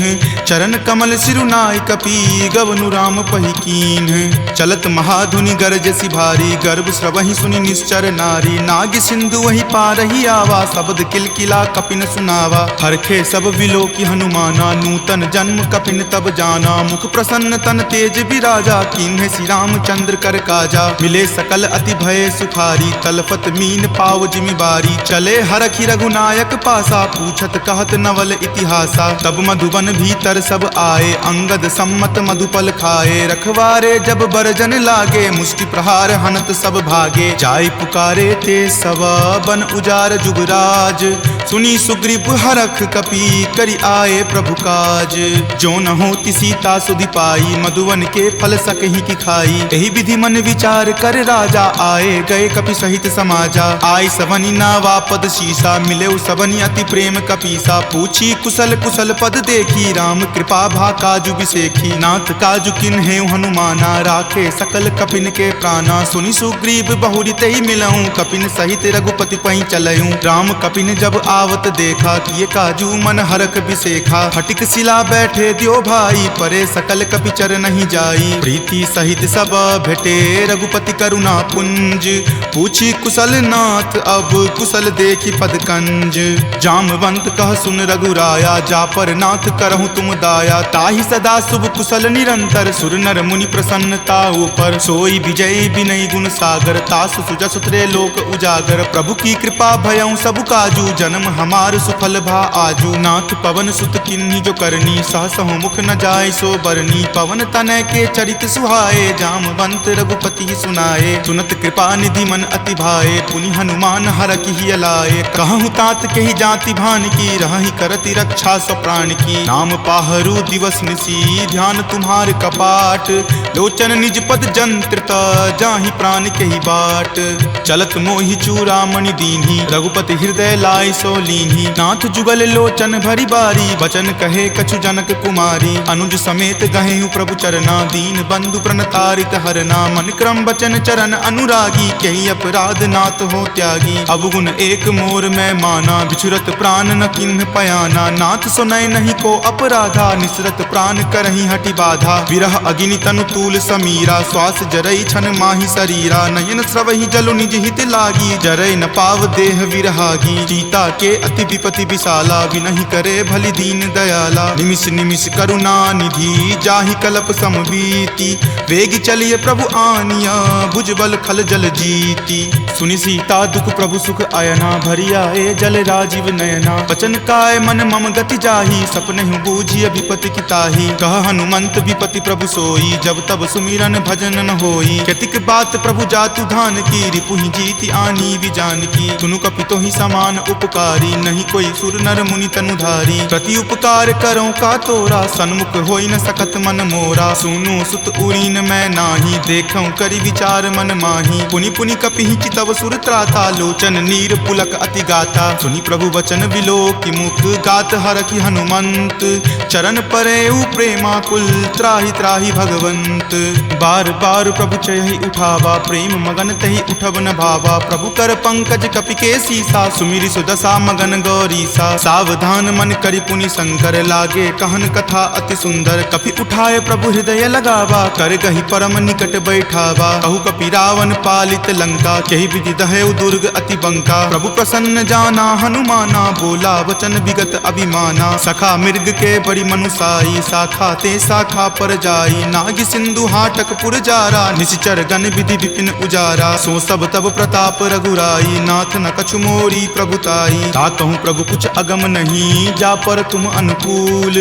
चरण कमल सिरुनाई कपि, गवनु राम पहि कीन। चलत महाधुनि गरजसि भारी, गर्भ स्रवहि सुनि निश्चर नारी। नाग सिंधु वही पारही आवा, शब्द किलकिला कपिन सुनावा। हरखे सब विलोकी हनुमाना, नूतन जन्म कपिन तब जाना। मुख प्रसन्न तन तेज विराजा, कीन्हे श्री रामचंद्र कर काजा। मिले सकल अति भय सुखारी, तलफत मीन पाव जिमि बारी। चले हरखि रघुनायक पासा, पूछत कहत नवल इतिहासा। तब मधुबन भीतर सब आए, अंगद सम्मत मधुपल खाए। रखवारे जब बरजन लागे, मुष्टि प्रहार हनत सब भागे। जाय पुकारे ते सब बन उजार जुगराज। सुनी सुग्रीव हरख कपि, करि आए प्रभु काज। जो न होति सीता सुधि पाई, मधुवन के फल सकहि की खाई। एहि विधि मन विचार कर राजा, आए गए कपि सहित समाजा। आय सवनि नावा पद शीसा, मिले सवनि अति प्रेम कपीसा। पूछी कुशल कुशल पद देखी, राम कृपा भा काजु बिसेखी। नाथ काजु किन्हे हनुमाना, राखे सकल कपिन के प्राणा। सुनि सुग्रीव बहुरी तहि मिलऊं, कपिन सहित रघुपति पहि चलऊं। राम कपिन जब आवत देखा, किए काजू मन हरख बिसेखा। फटिक सिला बैठे द्यो भाई, परे सकल कपि चर नहीं जाई। प्रीति सहित सब भेटे, रघुपति करुणा पुंज। पूछी कुशल नाथ, अब कुशल देखी पद कंज। जामवंत कह सुन रघुराया, जा पर नाथ करहु तुम दाया। ताहि सदा शुभ कुशल निरंतर, सुर नर मुनि प्रसन्नता ऊपर। सोई विजय विनय गुण सागर, तासु सुजस त्रय लोक उजागर। प्रभु की कृपा भयउ सब काजू, जन्म हमार सुफल भा आजू। नाथ पवन सुत किन्ही जो करनी, सहसहु मुख न जाय सो बरनी। पवन तनय के चरित सुहाए, जामवंत रघुपति सुनाए। सुनत कृपा निधि मन अति भाए, पुनि हनुमान हरखि हिय लाए। कहूँ तात कही जाति भान की, रहहि करति रक्षा सो प्राण की। नाम पाहरू दिवस निसी, ध्यान तुम्हार कपाट। लोचन निज पद जंत्रित, जाहि प्राण केहि बाट। चलत मोहि चूड़ामणि दीन्ही, रघुपति हृदय लाय सो लीन्ही। नाथ जुगल लोचन भरी बारी, वचन कहे कछु जनक कुमारी। अनुज समेत गहेहु प्रभु चरना, दीन बंधु प्रणतारित हरना। मन क्रम वचन चरण अनुरागी, कही अपराध नाथ हो त्यागी। अवगुण एक मोर में माना, बिछुरत प्राण न किन्ह पयाना। नाथ सुनय नहीं को अपराधा, निसरत प्राण करही हटि बाधा। विरह अगिनि तनु तूल समीरा, श्वास जरई छन माही शरीरा। नयन स्रवहि जलु निज हित लागी, जरय न पाव देह विरहागी। सीता के अति विपति विशाला, विनहि करे भलि दीन दयाला। निमिष निमिष करुणा निधि, जाहि कलप समबीति। वेग चलिए प्रभु आनिया, भुजबल खल जल जीती। सुनि सीता दुख प्रभु सुख अयना, भरि आए जल राजीव नयना। बचन काय मन मम गति जाही, सपनेहु बूझिय विपति की ताही। कह हनुमंत विपति प्रभु सोई, जब तब सुमिरन भजन न होई। केतिक बात प्रभु जातु धान की, रिपुहि जीति आनी विजान की। सुनु कपि तोहि समान उपकारी, नहीं कोई सुर नर मुनि तनुधारी। प्रति उपकार करो का तोरा, सन्मुख होई न सकत मन मोरा। सुनु सुत उरीन मैं नाही, देखऊं करि विचार मन माही। पुनि पुनि कपिहि चितव सुर त्राता, लोचन नीर पुलक अति गाता। सुनि प्रभु वचन विलोकि मुख, गात हरखि हनुमंत। चरण परेउ प्रेमाकुल, त्राहि त्राहि भगवंत। बार बार प्रभु चयहि उठावा, प्रेम मगन तहि उठब न भावा। प्रभु कर पंकज कपि के सीसा, सुमिरि सुदशा मगन गौरीसा। सावधान मन करि पुनि शंकर, लागे कहन कथा अति सुंदर। कपि उठाए प्रभु हृदय लगावा, कर गहि परम निकट बैठावा। कहु कपि रावण पालित लंका, केहि विधि दहेउ दुर्ग अति बंका। प्रभु प्रसन्न जाना हनुमाना, बोला वचन विगत अभिमाना। सखा मृग के बड़ी मनुसाई, शाखा ते शाखा पर जाई। नाग सिंधु हाटक पुर जारा, निश्चर गण विधि विपिन उजारा। सो सब तब प्रताप रघुराई, नाथ न कछु मोरी प्रभुताई। ता कहूँ प्रभु कुछ अगम नहीं, जा पर तुम अनुकूल।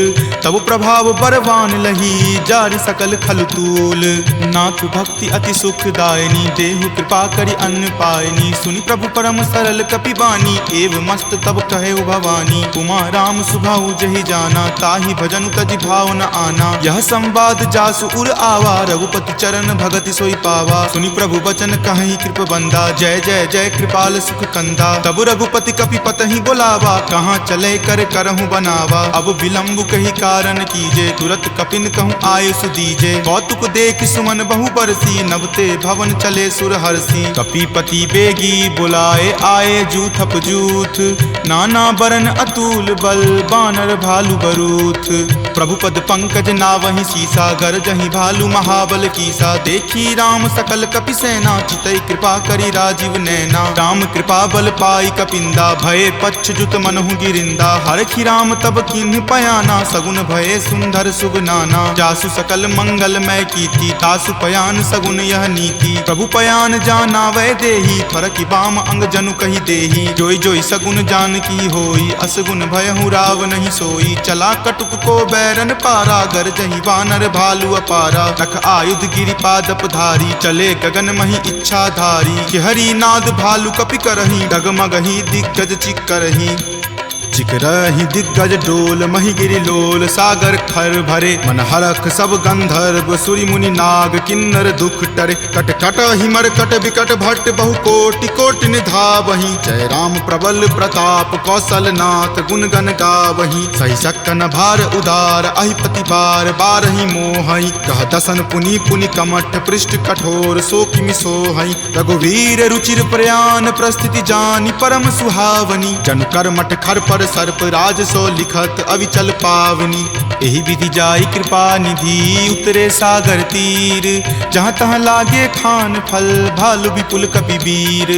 तब प्रभाव बरवान लही, जारी सकल खलतूल। नाथ भक्ति अति सुखदायनी, देहु कृपा करि अन्न पायनी। सुनि प्रभु परम सरल कपिबानी, एव मस्त तब कहे भवानी। उमा राम सुभाऊ जहि जाना, ताहि भजन तजि भाव न आना। यह संवाद जासु उर आवा, रघुपति चरण भगति सोई पावा। सुनि प्रभु बचन कहि कृप बंदा, जय जय जय कृपाल सुख कंदा। तब रघुपति कपि पतहि बोलावा, कहाँ चले कर करहु बनावा। अब विलंब कही कारण कीजे, तुरत कपिन कहूँ आयुष दीजे। कौतुक देख सुमन बहु बरसी, नवते भवन चले सुर हरसी। कपिपति बेगी बुलाए, आए जूथप जूथ। नाना बरन अतुल बल, बानर भालु बरूथ। प्रभु पद पंकज नावहि सीसा, गरजहि भालु महाबल कीसा। देखी राम सकल कपि सेना, चितई कृपा करि राजीव नैना। राम कृपा बल पाई कपिंदा, भये पच्छ जुत मनहु गिरिंदा। हरखि राम तब किन्ह पयाना, सगुन भये सुंदर सुगनाना। जासु सकल मंगल मय कीर्ति, तासु पयान सगुन यह नीति। प्रभु पयान जाना वै देही, फरकि बाम अंग जनु कहि देही। जोई जोई सगुन जान की होई, असगुन भयहु राव नहीं सोई। चला कटुक को बैरन पारा, गरजहि वानर भालु अपारा। नख आयुध गिरिपादप धारी, चले गगन मही इच्छा धारी। कि हरि नाद भालु कपि करही, डगमगहि दिग्गज चिक्करही। चिकरहि दिग्गज डोल, मही गिरि लोल। सागर खर भरे मन हरख, सब गंधर्व सुरि मुनि नाग। किन्नर दुख टरे, कट कट हिमर कट विकट भट्ट। बहु कोटि कोटि निधावहि, जय राम प्रबल प्रताप। कौशल नाथ गुण गण गावहि, सही सक्कन भार उदार। अहिपति बार बारहि मोहहि, कह दसन पुनि पुनि कमठ। पृष्ठ कठोर सो किमि सोहहि, रघुवीर रुचिर प्रयान। प्रस्थिति जानि परम सुहावनी, जनु कर्मठ खर पर सर्प। राज सो लिखत अविचल पावनी, एहि विधि जाई कृपा निधि। उतरे सागर तीर, जहाँ तहाँ लागे खान फल। भालु विपुल कपि वीर,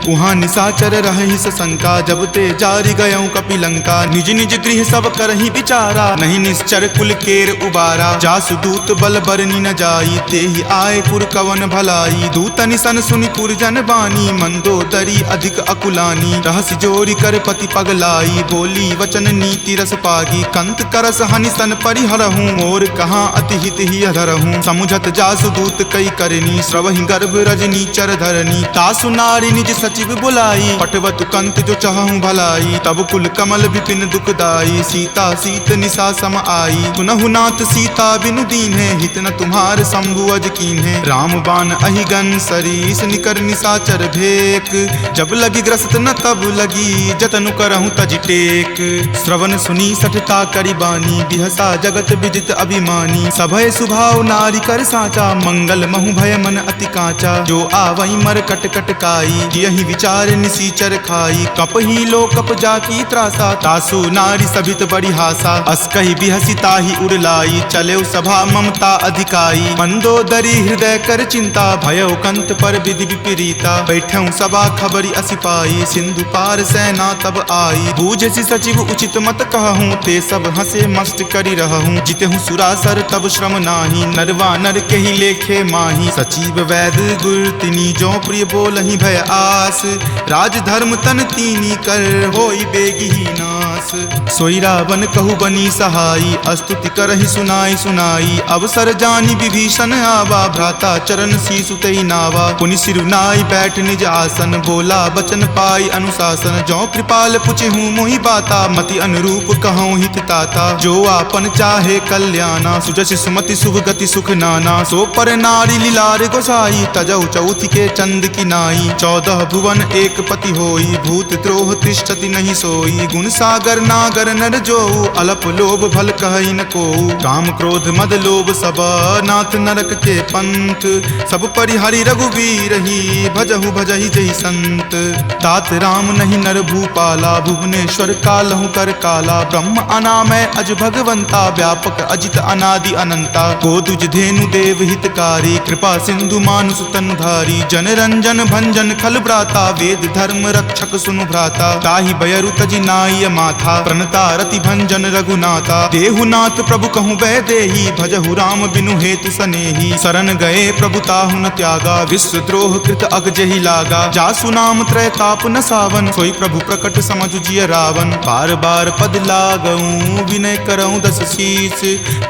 उहाँ निशाचर रहहि सशंका। जब ते जारि गयऊँ कपि लंका, निज निज गृह सब करहि विचारा। नहीं निश्चर कुल केर उबारा, जासु दूत बल बरनि न जाई। तेहि आए पुर कवन भलाई, दूतनि सन सुनि पुर जन बानी। मंदोदरी अधिक अकुलानी, रहसि जोरि कर पति पगलाई। बोली वचन नीति रस पागी, कंत करस हनि सन परिहरहूँ। मोर कहाँ अति हित ही धरहूँ, समुझत जासु दूत कई करनी। श्रवहि गर्भ रजनी चर धरनी, तासु नारी निज सचिव बुलाई। पटवतु कंत जो चहूँ भलाई, तब कुल कमल विपिन दुखदाई। सीता सीत निशा सम आई, सुनहु नाथ सीता बिनु दीन्हे। हित न तुम्हार शंभु अज कीन्हे, राम बाण अहिगन सरीस। निकर निशाचर भेक, जब लगी ग्रस्त न तब लगी। जतनु करहूँ तज टेक, श्रवण सुनी सठता करि बानी। बिहसा जगत विदित अभिमानी, सभय सुभाव नारी कर साचा। मंगल महु भय मन अति काचा, जो आवई मर कट कट काई। यही विचार निसीचर खाई, कपहि लो कप जाकी त्रासा। तासु नारी सभित बड़ी हासा, अस्कहि बिहसी ताहि उड़लाई। चले सभा ममता अधिकाई, मंदोदरी हृदय कर चिंता। भयो कंत पर विधि विपरीता, बैठऊँ सभा खबरी असिपाई। सिंधु पार सेना तब आई, बूझसी सचिव उचित मत कहूँ। ते सब हंसे मस्त करि रहूँ, जितेहूँ सुरासर तब श्रम नाही। नरवा नर के ही लेखे माही, सचिव वैद गुर तिनी। जो प्रिय बोलहि भय आस, राज धर्म तन तीनी कर। होई बेगी ही नास, सोई रावण कहु बनी सहाई। स्तुति करहि सुनाई सुनाई, अवसर जानी विभीषण आवा। भ्राता चरण शीसु तई नावा, पुनि सिरुनाई बैठ निज आसन। बोला बचन पाई अनुशासन, जो कृपाल पुछहूँ मोहि बाता। मति अनुरूप कहूँ हित ताता, जो आपन चाहे कल्याणा। सुजस सुमति शुभ गति सुख नाना, सो पर नारी लीलार गोसाई। तजौ चौथ के चंद की नाई, 14 भुवन एक पति होई। भूत द्रोह तिष्ठति नहीं सोई, गुण सागर नागर नर जो। अलप लोभ भल कहई न को, काम क्रोध मद लोभ सब। नाथ नरक के पंथ, सब परिहरि रघुवीर ही। भजहु भजहि जहि संत, तात राम नहीं नर भूपाला। भुवनेश्वर कालहु कर काला, ब्रह्म अनामय अज भगवंता। व्यापक अजित अनादि अनंता, गोदुज धेनु देव हितकारी। कृपा सिंधु मानुष तनुधारी, जन रंजन भंजन खल भ्राता। वेद धर्म रक्षक सुनु भ्राता, ताहि बयरु तजि नाई माता। माथा, प्रणता रति भंजन रघुनाथा। देहुनाथ प्रभु कहूँ वैदेही, भजहु राम बिनु हेतु सनेही। शरण गए प्रभु ताहु न त्यागा, विश्वद्रोह कृत अग जेहि लागा। जासु नाम त्रय ताप न सावन, सोई प्रभु प्रकट समझु जिय रावण। बार बार पद लागऊं विनय करऊं दस शीस,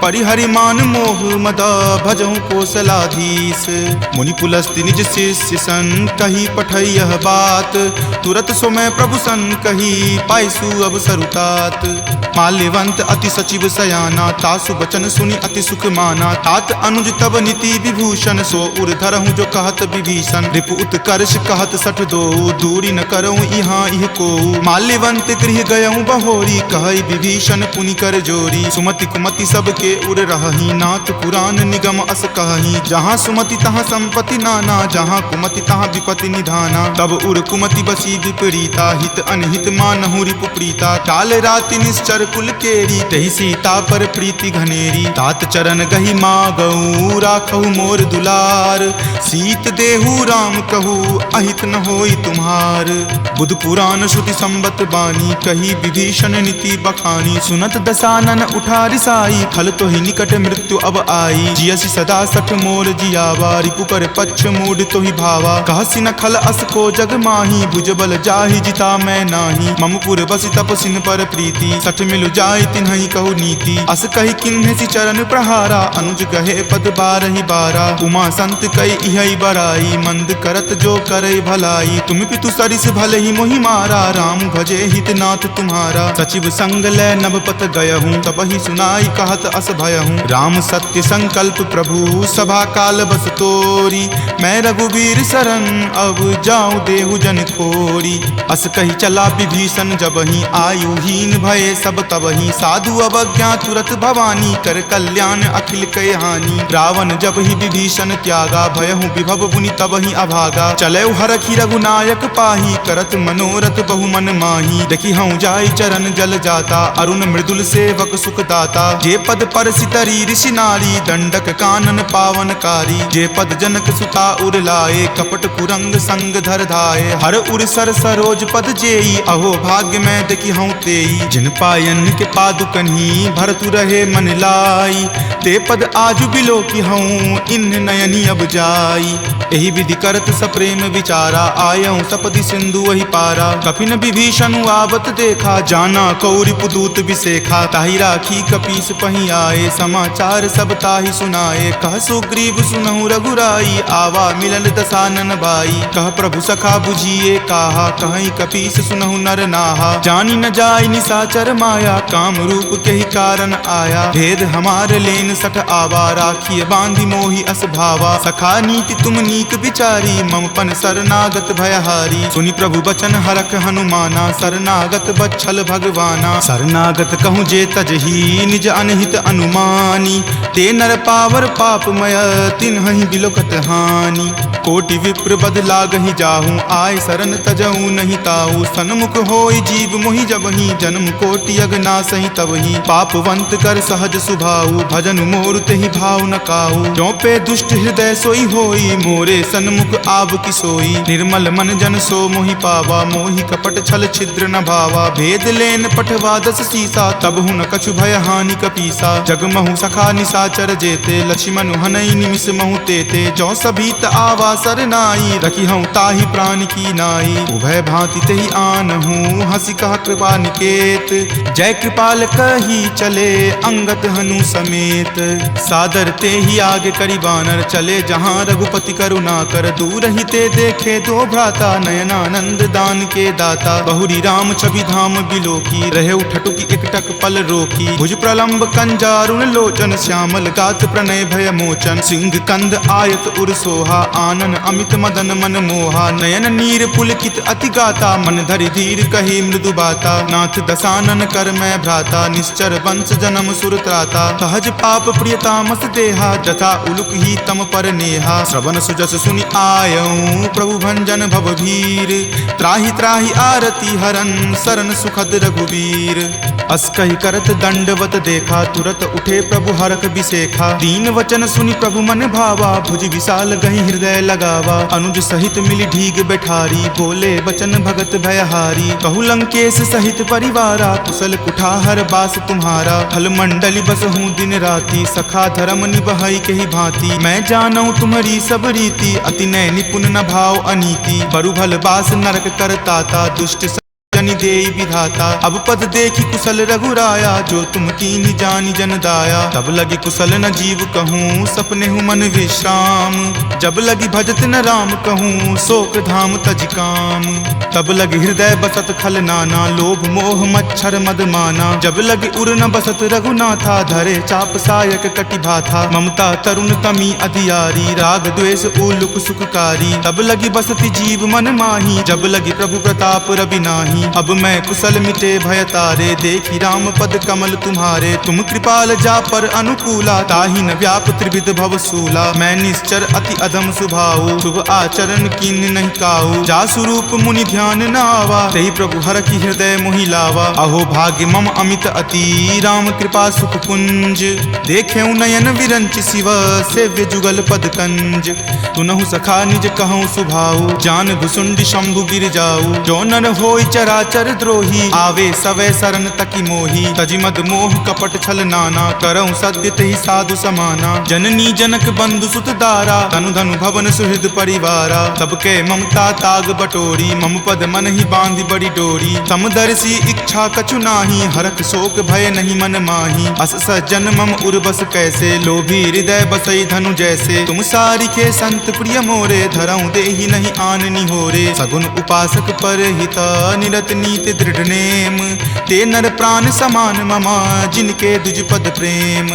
परिहरि मान मोह मद भजऊं कोसलाधीश। मुनि पुलस्ति निज शिष्य सन, कही पठई यह बात। तुरत सो मैं प्रभु सन कही, पाइसु अब सरुतात। माल्यवंत अति सचिव सयाना, तासु बचन सुनि अति सुख माना। तात अनुज तब नीति विभूषण, सो उर धरहूं जो कहत विभीषण। रिपु उत्कर्ष कहत सठ दो, दूरी न करऊं इहाँ इह को। माल्यवंत गृह गयऊं बहोरी, कहई विभीषण पुनि कर जोरी। सुमति कुमति सबके उर रहही, नाथ पुराण निगम अस कहही। जहाँ सुमति तहाँ संपत्ति नाना, जहाँ कुमति तहाँ विपत्ति निधाना। तब उर कुमति बसी विपरीता, हित अनहित मानहु रिपु प्रीता। काल राति निश्चर कुल केरी, तहि सीता पर प्रीति घनेरी। तात चरण गही मागऊ, राखहु मोर दुलार। सीत देहु राम कहू, अहित न होई तुम्हार। बुध पुराण श्रुति संबत बानी, कही विभीषण नीति बखानी। सुनत दसानन उठा रिसाई, खल तो ही निकट मृत्यु अब आई। जियसि सदा सठ मोर जियावा, रिपु पर पक्ष मूड तो ही भावा। कहसि न खल अस को जग माही, भुजबल जाहि जिता मैं नाही। ममपुर बसि तपसिन पर प्रीति, सठ मिलु जाय तिन्हि कहु नीति। अस कही किन्हि चरण प्रहारा, अनुज गहे पद बारहि बारा। उमा संत कई इहै बराई, मंद करत जो करई भलाई। तुम पितु सरिस भले ही मोहि मारा, राम भजे हित नाथ तुम्हारा। सचिव संग लै नभपत गयहूँ, तबहि सुनाई कहत अस भयहूँ। राम सत्य संकल्प प्रभु, सभा काल बस तोरी। मैं रघुवीर शरण, अब जाऊँ देहु जन खोरी। अस कही चला विभीषण जबहि, आयुहीन भये सब तबहि। साधु अवज्ञा तुरत भवानी, कर कल्याण अखिल कय हानि। रावण जब ही विभीषण त्यागा, भयहु विभव पुनि तबहि अभागा। चलऊ हरखि रघुनायक पाही, करत मनोरथ बहु मन माही। देखी हूँ जाय चरण जल जाता, अरुण मृदुल सेवक सुख दाता। जे पद पर सितरी ऋषि नारी, दंडक कानन पावनकारी। जे पद जनक सुता उर लाए, कपट कुरंग संग धर धाये। हर उर सर सरोज पद जेई, अहो भाग्य में देखी हूँ तेई। जिन पायन के पादुकन्ही, भरतु रहे मन लाई। ते पद आजु बिलो की हूँ, इन नयनी अब जाई। एहि विधि करत सप्रेम विचारा, आयऊं सपदि सिंधु वही पारा। कपिन विभीषण आवत देखा, जाना कौरि पुदूत विसेखा। ताहि राखी कपीस पही आए, समाचार सब ताहि सुनाए। कह सुग्रीव सुनहु रघुराई, आवा मिलल दसानन बाई। कह प्रभु सखा बुझिए काहा, कहीं कपीस सुनहु नर नाहा। जानी न जाय निसाचर माया, काम रूप के ही कारण आया। भेद हमार लेन सठ आवा, राखिए बांधि मोहि अस भावा। सखा नीति तुम नीक विचारी, ममपन शरणागत भयहारी। सुनि प्रभु बचन हरख हनुमाना, शरणागत बच्छल भगवाना। शरणागत कहूँ जे तजही, निज अनहित अनुमानी। ते नर पावर पापमय, तिन्हि बिलोकत हानि। कोटि विप्र बद लागहि जाहूँ, आय शरण तजहूँ नहीं ताऊ। सन्मुख होई जीव मोहि जबहि, जन्म कोटि अगनासहि तबहि। पापवंत कर सहज सुभाऊ, भजन मोर तेहि भाव न काऊ। जो पे दुष्ट हृदय सोई होई, मोरे सन्मुख आब की सोई। निर्मल मन जन सो मोहि पावा, मोहि कपट छल छिद्र न भावा। भेद लेन पठवा दस सीसा, तब हूँ न कछु भय हानि कपीसा। जगमहु सखा निसाचर जेते, लक्ष्मण हनई निमिष महु तेते। जो सभीत आवा सरनाई, रखी हूँ ताहि प्राण की नाई। उभय भांति तेहि आनहूँ, हंसी कहा कृपा निकेत। जय कृपाल कही चले, अंगत हनु समेत। सादर ते ही आगे करी बानर, चले जहाँ रघुपति करुणा कर। दूर ही ते देखे दो भ्राता, नयनानंद दान के दाता। बहुरी राम छवि धाम बिलोकी, रहे उठटुकी एकटक पल रोकी। भुज प्रलंब कंजारुण लोचन, श्यामल गात प्रणय भय मोचन। सिंह कंद आयत उर सोहा, आनन अमित मदन मन मोहा। नयन नीर पुलकित अति गाता, मन धरि धीर कही मृदु बाता। नाथ दसानन कर मैं भ्राता, निश्चर वंश जन्म सुर त्राता। सहज पाप प्रियतामस देहा, जथा उलुक ही तम पर नेहा। श्रवण सुजस सुनि आयऊं, प्रभु भंजन भवभीर। त्राहि त्राहि आरती हरन, शरण सुखद रघुवीर। अस कहि करत दंडवत देखा, तुरत उठे प्रभु हरख बिसेखा। दीन वचन सुनि प्रभु मन भावा, भुज विशाल गहि हृदय लगावा। अनुज सहित मिली ढीग बैठारी, बोले बचन भगत भयहारी। कहु लंकेश सहित हित परिवारा, कुशल कुठाहर बास तुम्हारा। हल मंडली बस हूँ दिन राती, सखा धर्म निबहई के ही भांति। मैं जानऊ तुम्हारी सब रीति, अति नय निपुण न भाव अनीति। बरु भल बास नरक करताता, दुष्ट जनि देई विधाता। अब पद देखी कुशल रघुराया, जो तुम कीन्ही जानी जन दाया। तब लगी कुशल न जीव कहूँ, सपने हूँ मन विश्राम। जब लगी भजत न राम कहूँ, शोक धाम तज काम। तब लगी हृदय बसत खल नाना, लोभ मोह मच्छर मद माना। जब लगी उर न बसत रघुनाथा, धरे चाप सायक कटि भाथा। ममता तरुण तमी अधियारी, राग द्वेष उलुक सुखकारी। तब लगी बसती जीव मन माही, जब लगी प्रभु प्रताप रवि नाही। अब मैं कुशल मिटे भय तारे, देखी राम पद कमल तुम्हारे। तुम कृपाल जा पर अनुकूला, ताहि न व्याप त्रिविध भव सूला। मैं निश्चर अति अधम स्वभाव, शुभ आचरण कीन नहीं काऊ। जा स्वरूप मुनि ध्यान न आवा, तेहि प्रभु हर की हृदय मोहि लावा। अहो भाग्य मम अमित अति, राम कृपा सुख पुंज। देखेऊ नयन विरंच शिव, सेव्य जुगल पद कंज। तुनहु सखा निज कहूँ सुभाऊ, जान भुसुंडी शंभु गिर जाऊ। जो नर होई चराचर द्रोही, आवे सवै शरण तकी मोही। तजि मद मोह कपट छल नाना, करऊँ सद्य तेहि साधु समाना। जननी जनक बंधु सुत दारा, तनु धनु भवन सुहृद परिवारा। सबके ममता ताग बटोरी, मम पद मन ही बांधि बड़ी डोरी। समदर्शी इच्छा कछु नाही, हरख शोक भय नहीं मन माही। अस सज्जन मम उर्बस कैसे, लोभी हृदय बसई धनु जैसे। तुम सारिखे संत प्रिय मोरे, धरऊँ देहि नहीं आन निहोरे। सगुन उपासक पर हिता, निरत नीति दृढ़ नेम। ते नर प्राण समान ममा, जिनके दुज पद प्रेम।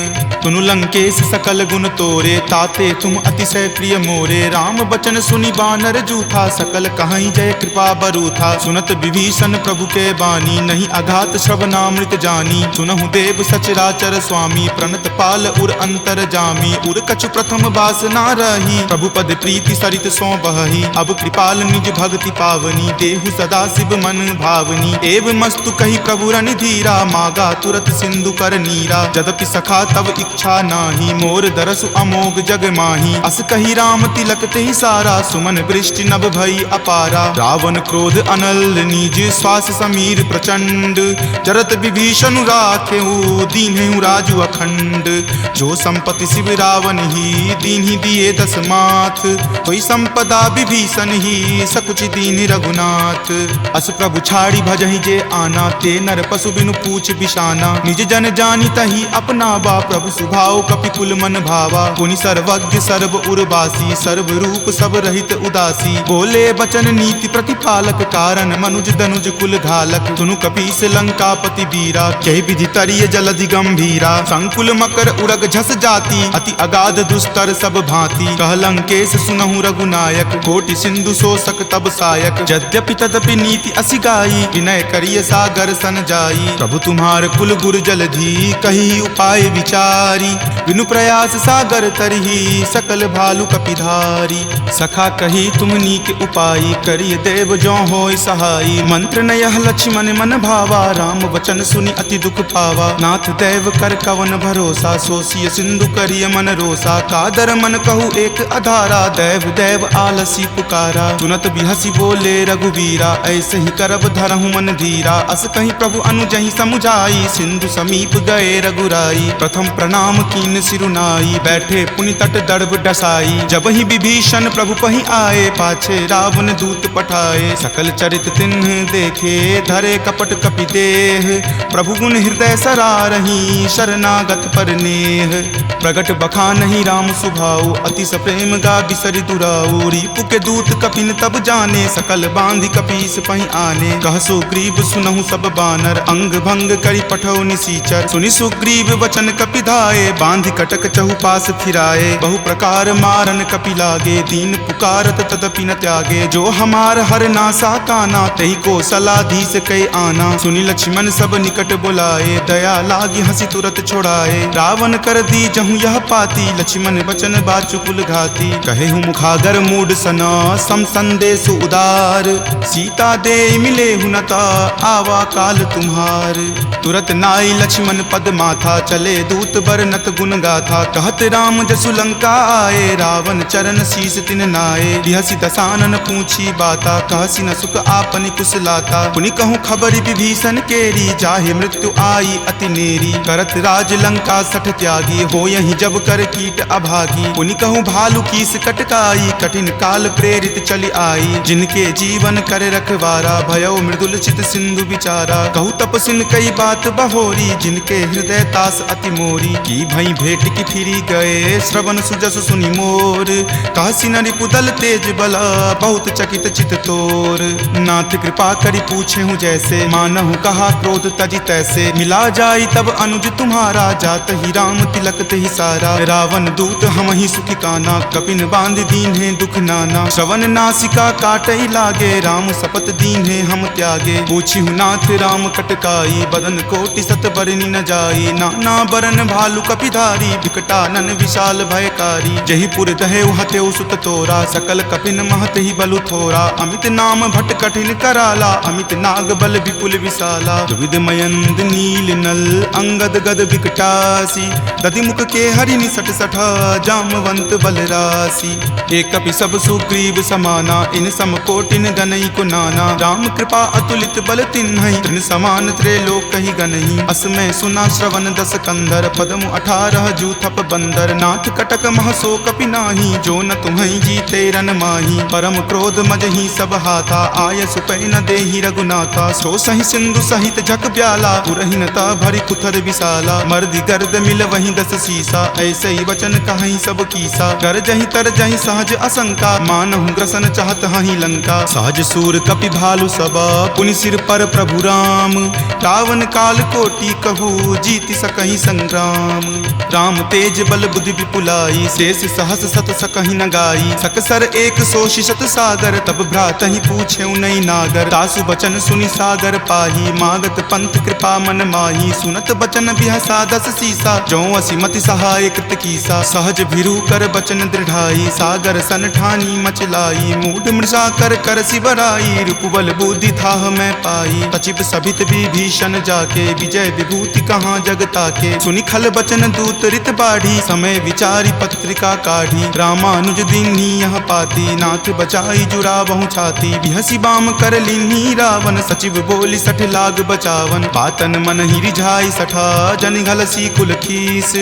तुनु लंकेश सकल गुण तोरे, ताते तुम अतिशय प्रिय मोरे। राम बचन सुनि बानर जूथा, सकल कहाई जय कृपा बरूथा। सुनत विभीषण प्रभु के बानी, नहीं अघात श्रवणामृत जानी। सुनहु देव सचराचर स्वामी, प्रणत पाल उर अंतर जामी। उर कछु प्रथम बास ना रही, प्रभु पद प्रीति सरित सो बहही। अब कृपाल निज भक्ति पावनी, देहु सदा शिव मन भावनी। एव मस्तु कही प्रभु रन धीरा, मागा तुरत सिंधु कर नीरा। यद्यपि सखा तब इच्छा नाही, मोर दरसु अमोघ जग माही। अस कही राम तिलक तेहि सारा, सुमन वृष्टि नभ भई अपारा। रावण क्रोध अनल निज, श्वास समीर प्रचंड। जरत विभीषण राखेऊ, दीन्हेऊ राजु अखंड। जो संपत्ति शिव रावण ही, दीन्हि दिए दस माथ। कोई संपदा विभीषण ही, सकुच दीन्हि रघुनाथ। अस प्रभु छाड़ी भजहि जे आना, ते नर पशु बिनु पूछ बिशाना। निज जन जानी तही अपनावा, प्रभु सुभाव कपिकुल मन भावा। पुनि सर्वज्ञ सर्व उर्वासी, सर्व रूप सब रहित उदासी। बोले बचन नीति प्रतिपालक, कारण मनुज दनुज कुल घालक। सुनु कपीस लंकापति वीरा, कहि विधि तरिय जलधि गंभीरा। संकुल मकर उरग झस जाति, अति अगाध दुस्तर सब भांति। कह लंकेश सुनहु रघुनायक, कोटि सिंधु शोषक तब सायक। यद्यपि तदपि नीति असि गाई, विनय करिय सागर सन जाई। प्रभु तुम्हार कुल गुर जलधि, कही उपाय विचारी। बिनु प्रयास सागर तरही, सकल भालु कपिधारी। सखा कही तुम नीक उपाय, करिय देव जो होय सहाई। मंत्र न यह लक्ष्मण मन भावा, राम वचन सुनि अति दुख पावा। नाथ दैव कर कवन भरोसा, सोसिय सिंधु करिय मन रोसा। कादर मन कहु एक अधारा, दैव दैव आलसी पुकारा। सुनत बिहसी बोले रघुवीरा, ऐसे ही करब धरहु मन धीरा। अस कहीं प्रभु अनुजहि समुझाई, सिंधु समीप गए रघुराई। प्रथम प्रणाम कीन सिरुनाई, बैठे पुनि तट दर्भ डसाई। जब ही विभीषण प्रभु पहि आए, पाछे रावण दूत पठाए। सकल चरित तिन्ह देखे, धरे कपट कपि देह। प्रभु गुण हृदय सरारही, शरणागत पर नेह। प्रगट बखानहि राम सुभाऊ, अति सप्रेम गा बिसरि दुराऊ। रिपु के दूत कपिन तब जाने, सकल बांधि कपीस पहि आने। कह सुग्रीव सुनहु सब बानर, अंग भंग करि पठौ निसीचर। सुनि सुग्रीव वचन कपिधाए, बांधि कटक चहुपास फिराए। बहु प्रकार मारन कपि लागे, दीन पुकारत तदपि न त्यागे। जो हमार हर नासा काना, तेहि को सलाधीस कै आना। सुनि लक्ष्मण सब निकट बुलाए, दया लागी हंसी तुरत छोड़ाए। रावण कर दी जहु यह पाती, लक्ष्मण वचन बाचुकुल घाती। कहेहु मुखागर मूड सना, सम संदेश उदार। सीता दे मिले लेहु नता आवा काल तुम्हार। तुरत नाई लक्ष्मण पद माथा चले दूत बरनत गुण गाथा। कहत राम जसु लंका आए रावण चरण शीस तिन नाए। बिहसी दसानन पूछी बाता कहसी न सुख आपनि कुशलाता। पुनि कहूँ खबरि विभीषण केरी जाहे मृत्यु आई अति नेरी। करत राज लंका सठ त्यागी हो यही जब कर कीट अभागी। पुनि कहूँ भालू कीस कटकाई कठिन काल प्रेरित चली आई। जिनके जीवन कर रखवारा भयउ मृदुल चित सिंधु विचारा। कहूँ तपसिन कई बात बहोरी जिनके हृदय तास अति मोरी। की भई भेंट की फिरी गए श्रवण सुजस सुनि मोर। कहसी न रिपुदल तेज बला बहुत चकित चित तोर। नाथ कृपा करि पूछे हूँ जैसे मानहु कहा क्रोध तजी तैसे। मिला जाई तब अनुज तुम्हारा जात ही राम तिलक ही सारा। रावण दूत हम ही सुखी काना कपिन बांध दीन है दुख नाना। श्रवण नासिका काटई लागे राम शपथ दीन है हम त्यागे। पूछी हूँ नाथ राम कटकाई बदन कोटि सत बरनी न जाई। नाना बरन भालू कपिधारी विकटानन विशाल भयकारी। जही पुर दहेउ हतेउ सुत तोरा सकल कपिन महत ही बलु थोरा। अमित नाम भट कठिन कराला अमित नाग बल विपुल विशाला। विविध मयंद नील नल अंगद गद विकटासी। दधि मुख के हरि निसट सठा जामवंत बलरासी। एक कपि सब सुग्रीव समाना इन सम कोटिन गनई को नाना। राम कृपा अतुलित बल तिन्हई तृण समान त्रैलोक ही गनहि। असमय सुना श्रवण दस कंधर पदमु 18 जूथप बंदर। नाथ कटक महसो कपि नाही जो न तुम्हई जीते रन माही। परम क्रोध मजहि सब हाथा आय सुपै न देहि रघुनाथा। सो सहि सिंधु सहित झक ब्याला पुरहिनता भरि कुथर विशाला। मर्दि गर्द मिल वही 10 सीसा ऐसे ही वचन कहीं सब कीसा। कर जही तर जही सहज असंका मानहु ग्रसन चाहत हही लंका। सहज सूर कपि भालु सबा पुनि सिर पर प्रभु राम। रावण काल कोटि कहू जीति सकहि संग्राम। राम तेज बल बुद्धि विपुलाई शेष सहस सत सकहि न गाई। सकसर एक सो शिशत सागर तब भ्रात ही पूछे नई नागर। तासु बचन सुनि सागर पाही मागत पंथ कृपा मन माही। सुनत बचन बिहसा 10 सीसा जो असि मति सहाय कृत कीसा। सहज भिरु कर बचन दृढ़ाई सागर सन ठानी मचलाई। मूढ़ मृषा कर कर सिबराई रूपबल बुद्धि थाह मैं पाई। तचिप सभित विभीषण जाके विजय विभूति कहाँ जगता के। सुनि खल बचन दूत रित बाढ़ी समय विचारी पत्रिका काढ़ी। रामानुज दीन्ही यह पाती नाथ बचाई जुड़ा बहु छाती। बिहसी बाम कर लीन्ही रावण सचिव बोली सठ लाग बचावन। बातन मन ही रिझाई सठा जन घलसी कुल खीस।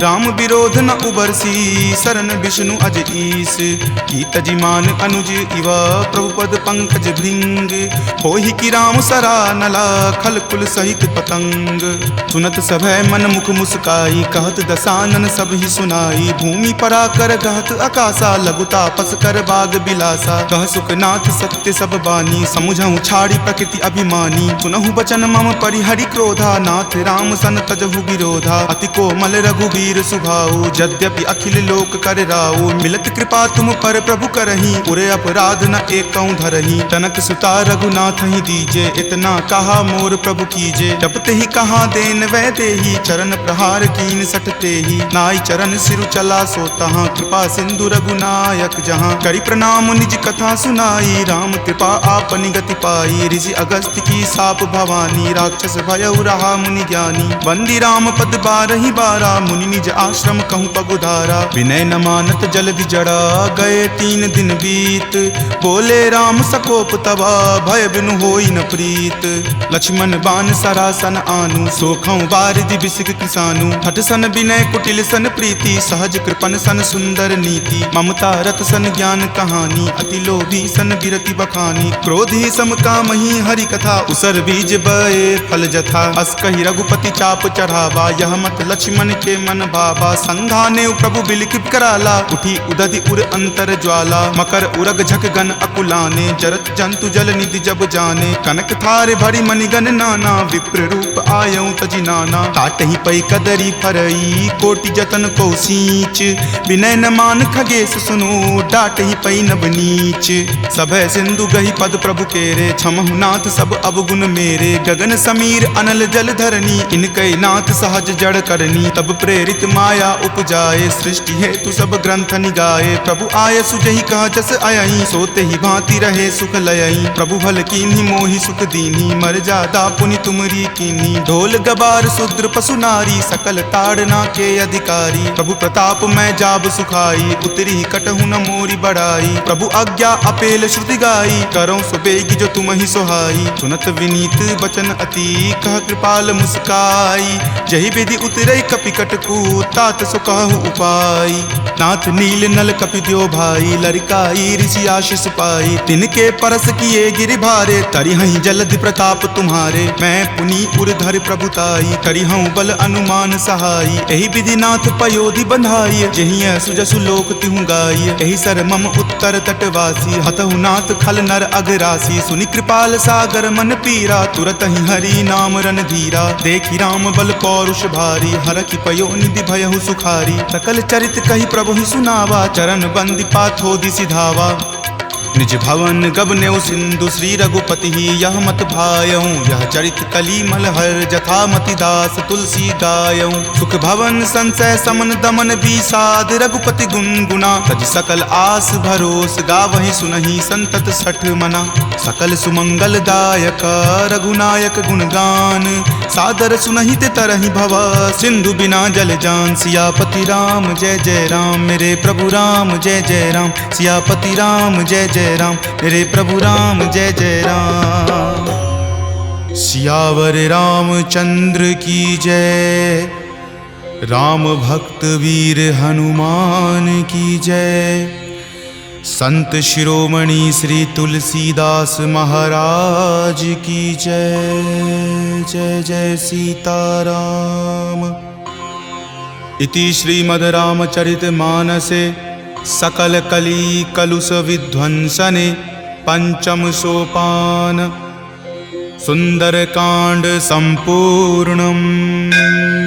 राम विरोध न उबरसी शरण विष्णु अज ईस। की तजिमान अनुज इवा प्रभुपद पंकज भृंग। होहि की राम सरा नला खल कुल सहित पतंग। सुनत सभय मन मुख मुस्काई कहत दसानन सब ही सुनाई। भूमि परा कर कहत आकाशा लघुता पस कर बाग बिलासा। कह सुखनाथ सत्य सब बानी समुझहु छाड़ी प्रकृति अभिमानी। सुनहु बचन मम परिहरि क्रोधा नाथ राम सन तजहु विरोधा। अति कोमल रघुवीर सुभाऊ यद्यपि अखिल लोक कर राऊ। मिलत कृपा तुम पर प्रभु करही पुरे अपराध न एकऊं धरही। तनक सुता रघुनाथ ही दीजे इतना कहा मोर प्रभु कीजे। जपते ही कहा देन वै देही चरण प्रहार कीन सटते ही। नाई चरण सिरु चला सो तहाँ कृपा सिंधु रघुनायक जहाँ। करि प्रणाम निज कथा सुनाई राम कृपा आपनि गति पाई। ऋषि अगस्त्य की साप भवानी राक्षस भयउ रहा मुनि ज्ञानी। बंदी राम पद 12 बारा मुनि निज आश्रम कहूँ पगुधारा। विनय न मानत जल्दि जड़ा गए 3 दिन बीत। बोले राम सकोप तबा भय बिनु होई न प्रीत। लक्ष्मण बान सरासन आनु सोखौ बारिधि बिसिक किसानु। हठ सन विनय कुटिल सन प्रीति सहज कृपन सन सुंदर नीति। ममता रत सन ज्ञान कहानी अति लोभी सन बिरति बखानी। क्रोधी सम कामहि हरि कथा उसर बीज बए फल जथा। अस कहि रघुपति चाप चढ़ावा यह मत लक्ष्मण के मन भावा। संघाने प्रभु बिलकिप कराला उठी उदधि उर अंतर ज्वाला। मकर उरग झक गन अकुलाने जरत जंतु जल निधि जब जाने। कनक थार भरी मणिगन नाना विप्र रूप आयऊ तजि नाना। काटहि पै कदरी फरई कोटि जतन को सींच। विनय न मान खगेश सुनो डाटहि पै नब नीच। सभय सिंधु गहि पद प्रभु केरे क्षमहु नाथ सब अवगुण मेरे। गगन समीर अनल जल धरनी इनकै नाथ सहज जड़ करनी। तब प्रेरित माया उपजाए सृष्टि हेतु सब ग्रंथ निगाए। प्रभु आय सुजहि कह जस अयहि सोते ही भांति रहे सुख लयहि। प्रभु भल कीन्ही मोहि सुख दीन्ही मर जादा पुनि तुमरी कीन्ही ढोल गबार शूद्र पशु नारी सकल ताड़ना के अधिकारी प्रभु प्रताप मैं जाब सुखाई उतरी कटहु न मोरी बढ़ाई प्रभु आज्ञा अपेल श्रुति गाई करो सुबेगी जो तुम ही सोहाई सुनत विनीत बचन अति कह कृपाल मुस्काई जही विधि उतरे कपि कटकू तात सो कहु उपाय नाथ नील नल कपि द्यो भाई लरिकाई ऋषि आशीष पाई तिनके परस किए गिरि भारे तरि हहीं जलधि प्रताप तुम्हारे मैं पुनि उर्धर प्रभुताई करि हूँ बल अनुमान सहाई एहि विधि नाथ पयोधि बंधाई जहि सुजसु लोक तिहु गाई एहि सर मम उत्तर तटवासी हतहु नाथ खल नर अगरासी सुनि कृपाल सागर मन पीरा तुरत ही हरि नाम रन धीरा देखि राम बल पौरुष भारी हर की पयो निधि भयहु सुखारी सकल चरित कही प्रभु ही सुनावा चरण बंदी पाथोदि सिधावा निज भवन गबनेउ सिंधु श्री रघुपति ही यह मत भायऊं यह चरित कली मलहर जथा मति दास तुलसी गायऊं सुख भवन संशय समन दमन विषाद रघुपति गुनगुना तज सकल आस भरोस गावहि सुनहि संतत सठ मना सकल सुमंगल दायक रघुनायक गुणगान सादर सुनहि ते तरहि भव सिंधु बिना जल जान सियापति राम जय जय राम मेरे प्रभु राम जय जय राम सियापति राम जय जय राम मेरे प्रभु राम जय जय राम सियावर रामचंद्र की जय राम भक्त वीर हनुमान की जय संत शिरोमणि श्री तुलसीदास महाराज की जय जय जय सीताराम इति श्रीमद् रामचरित मानसे सकल कली कलुष विध्वंसने पंचम सोपान सुंदर कांड संपूर्णम्।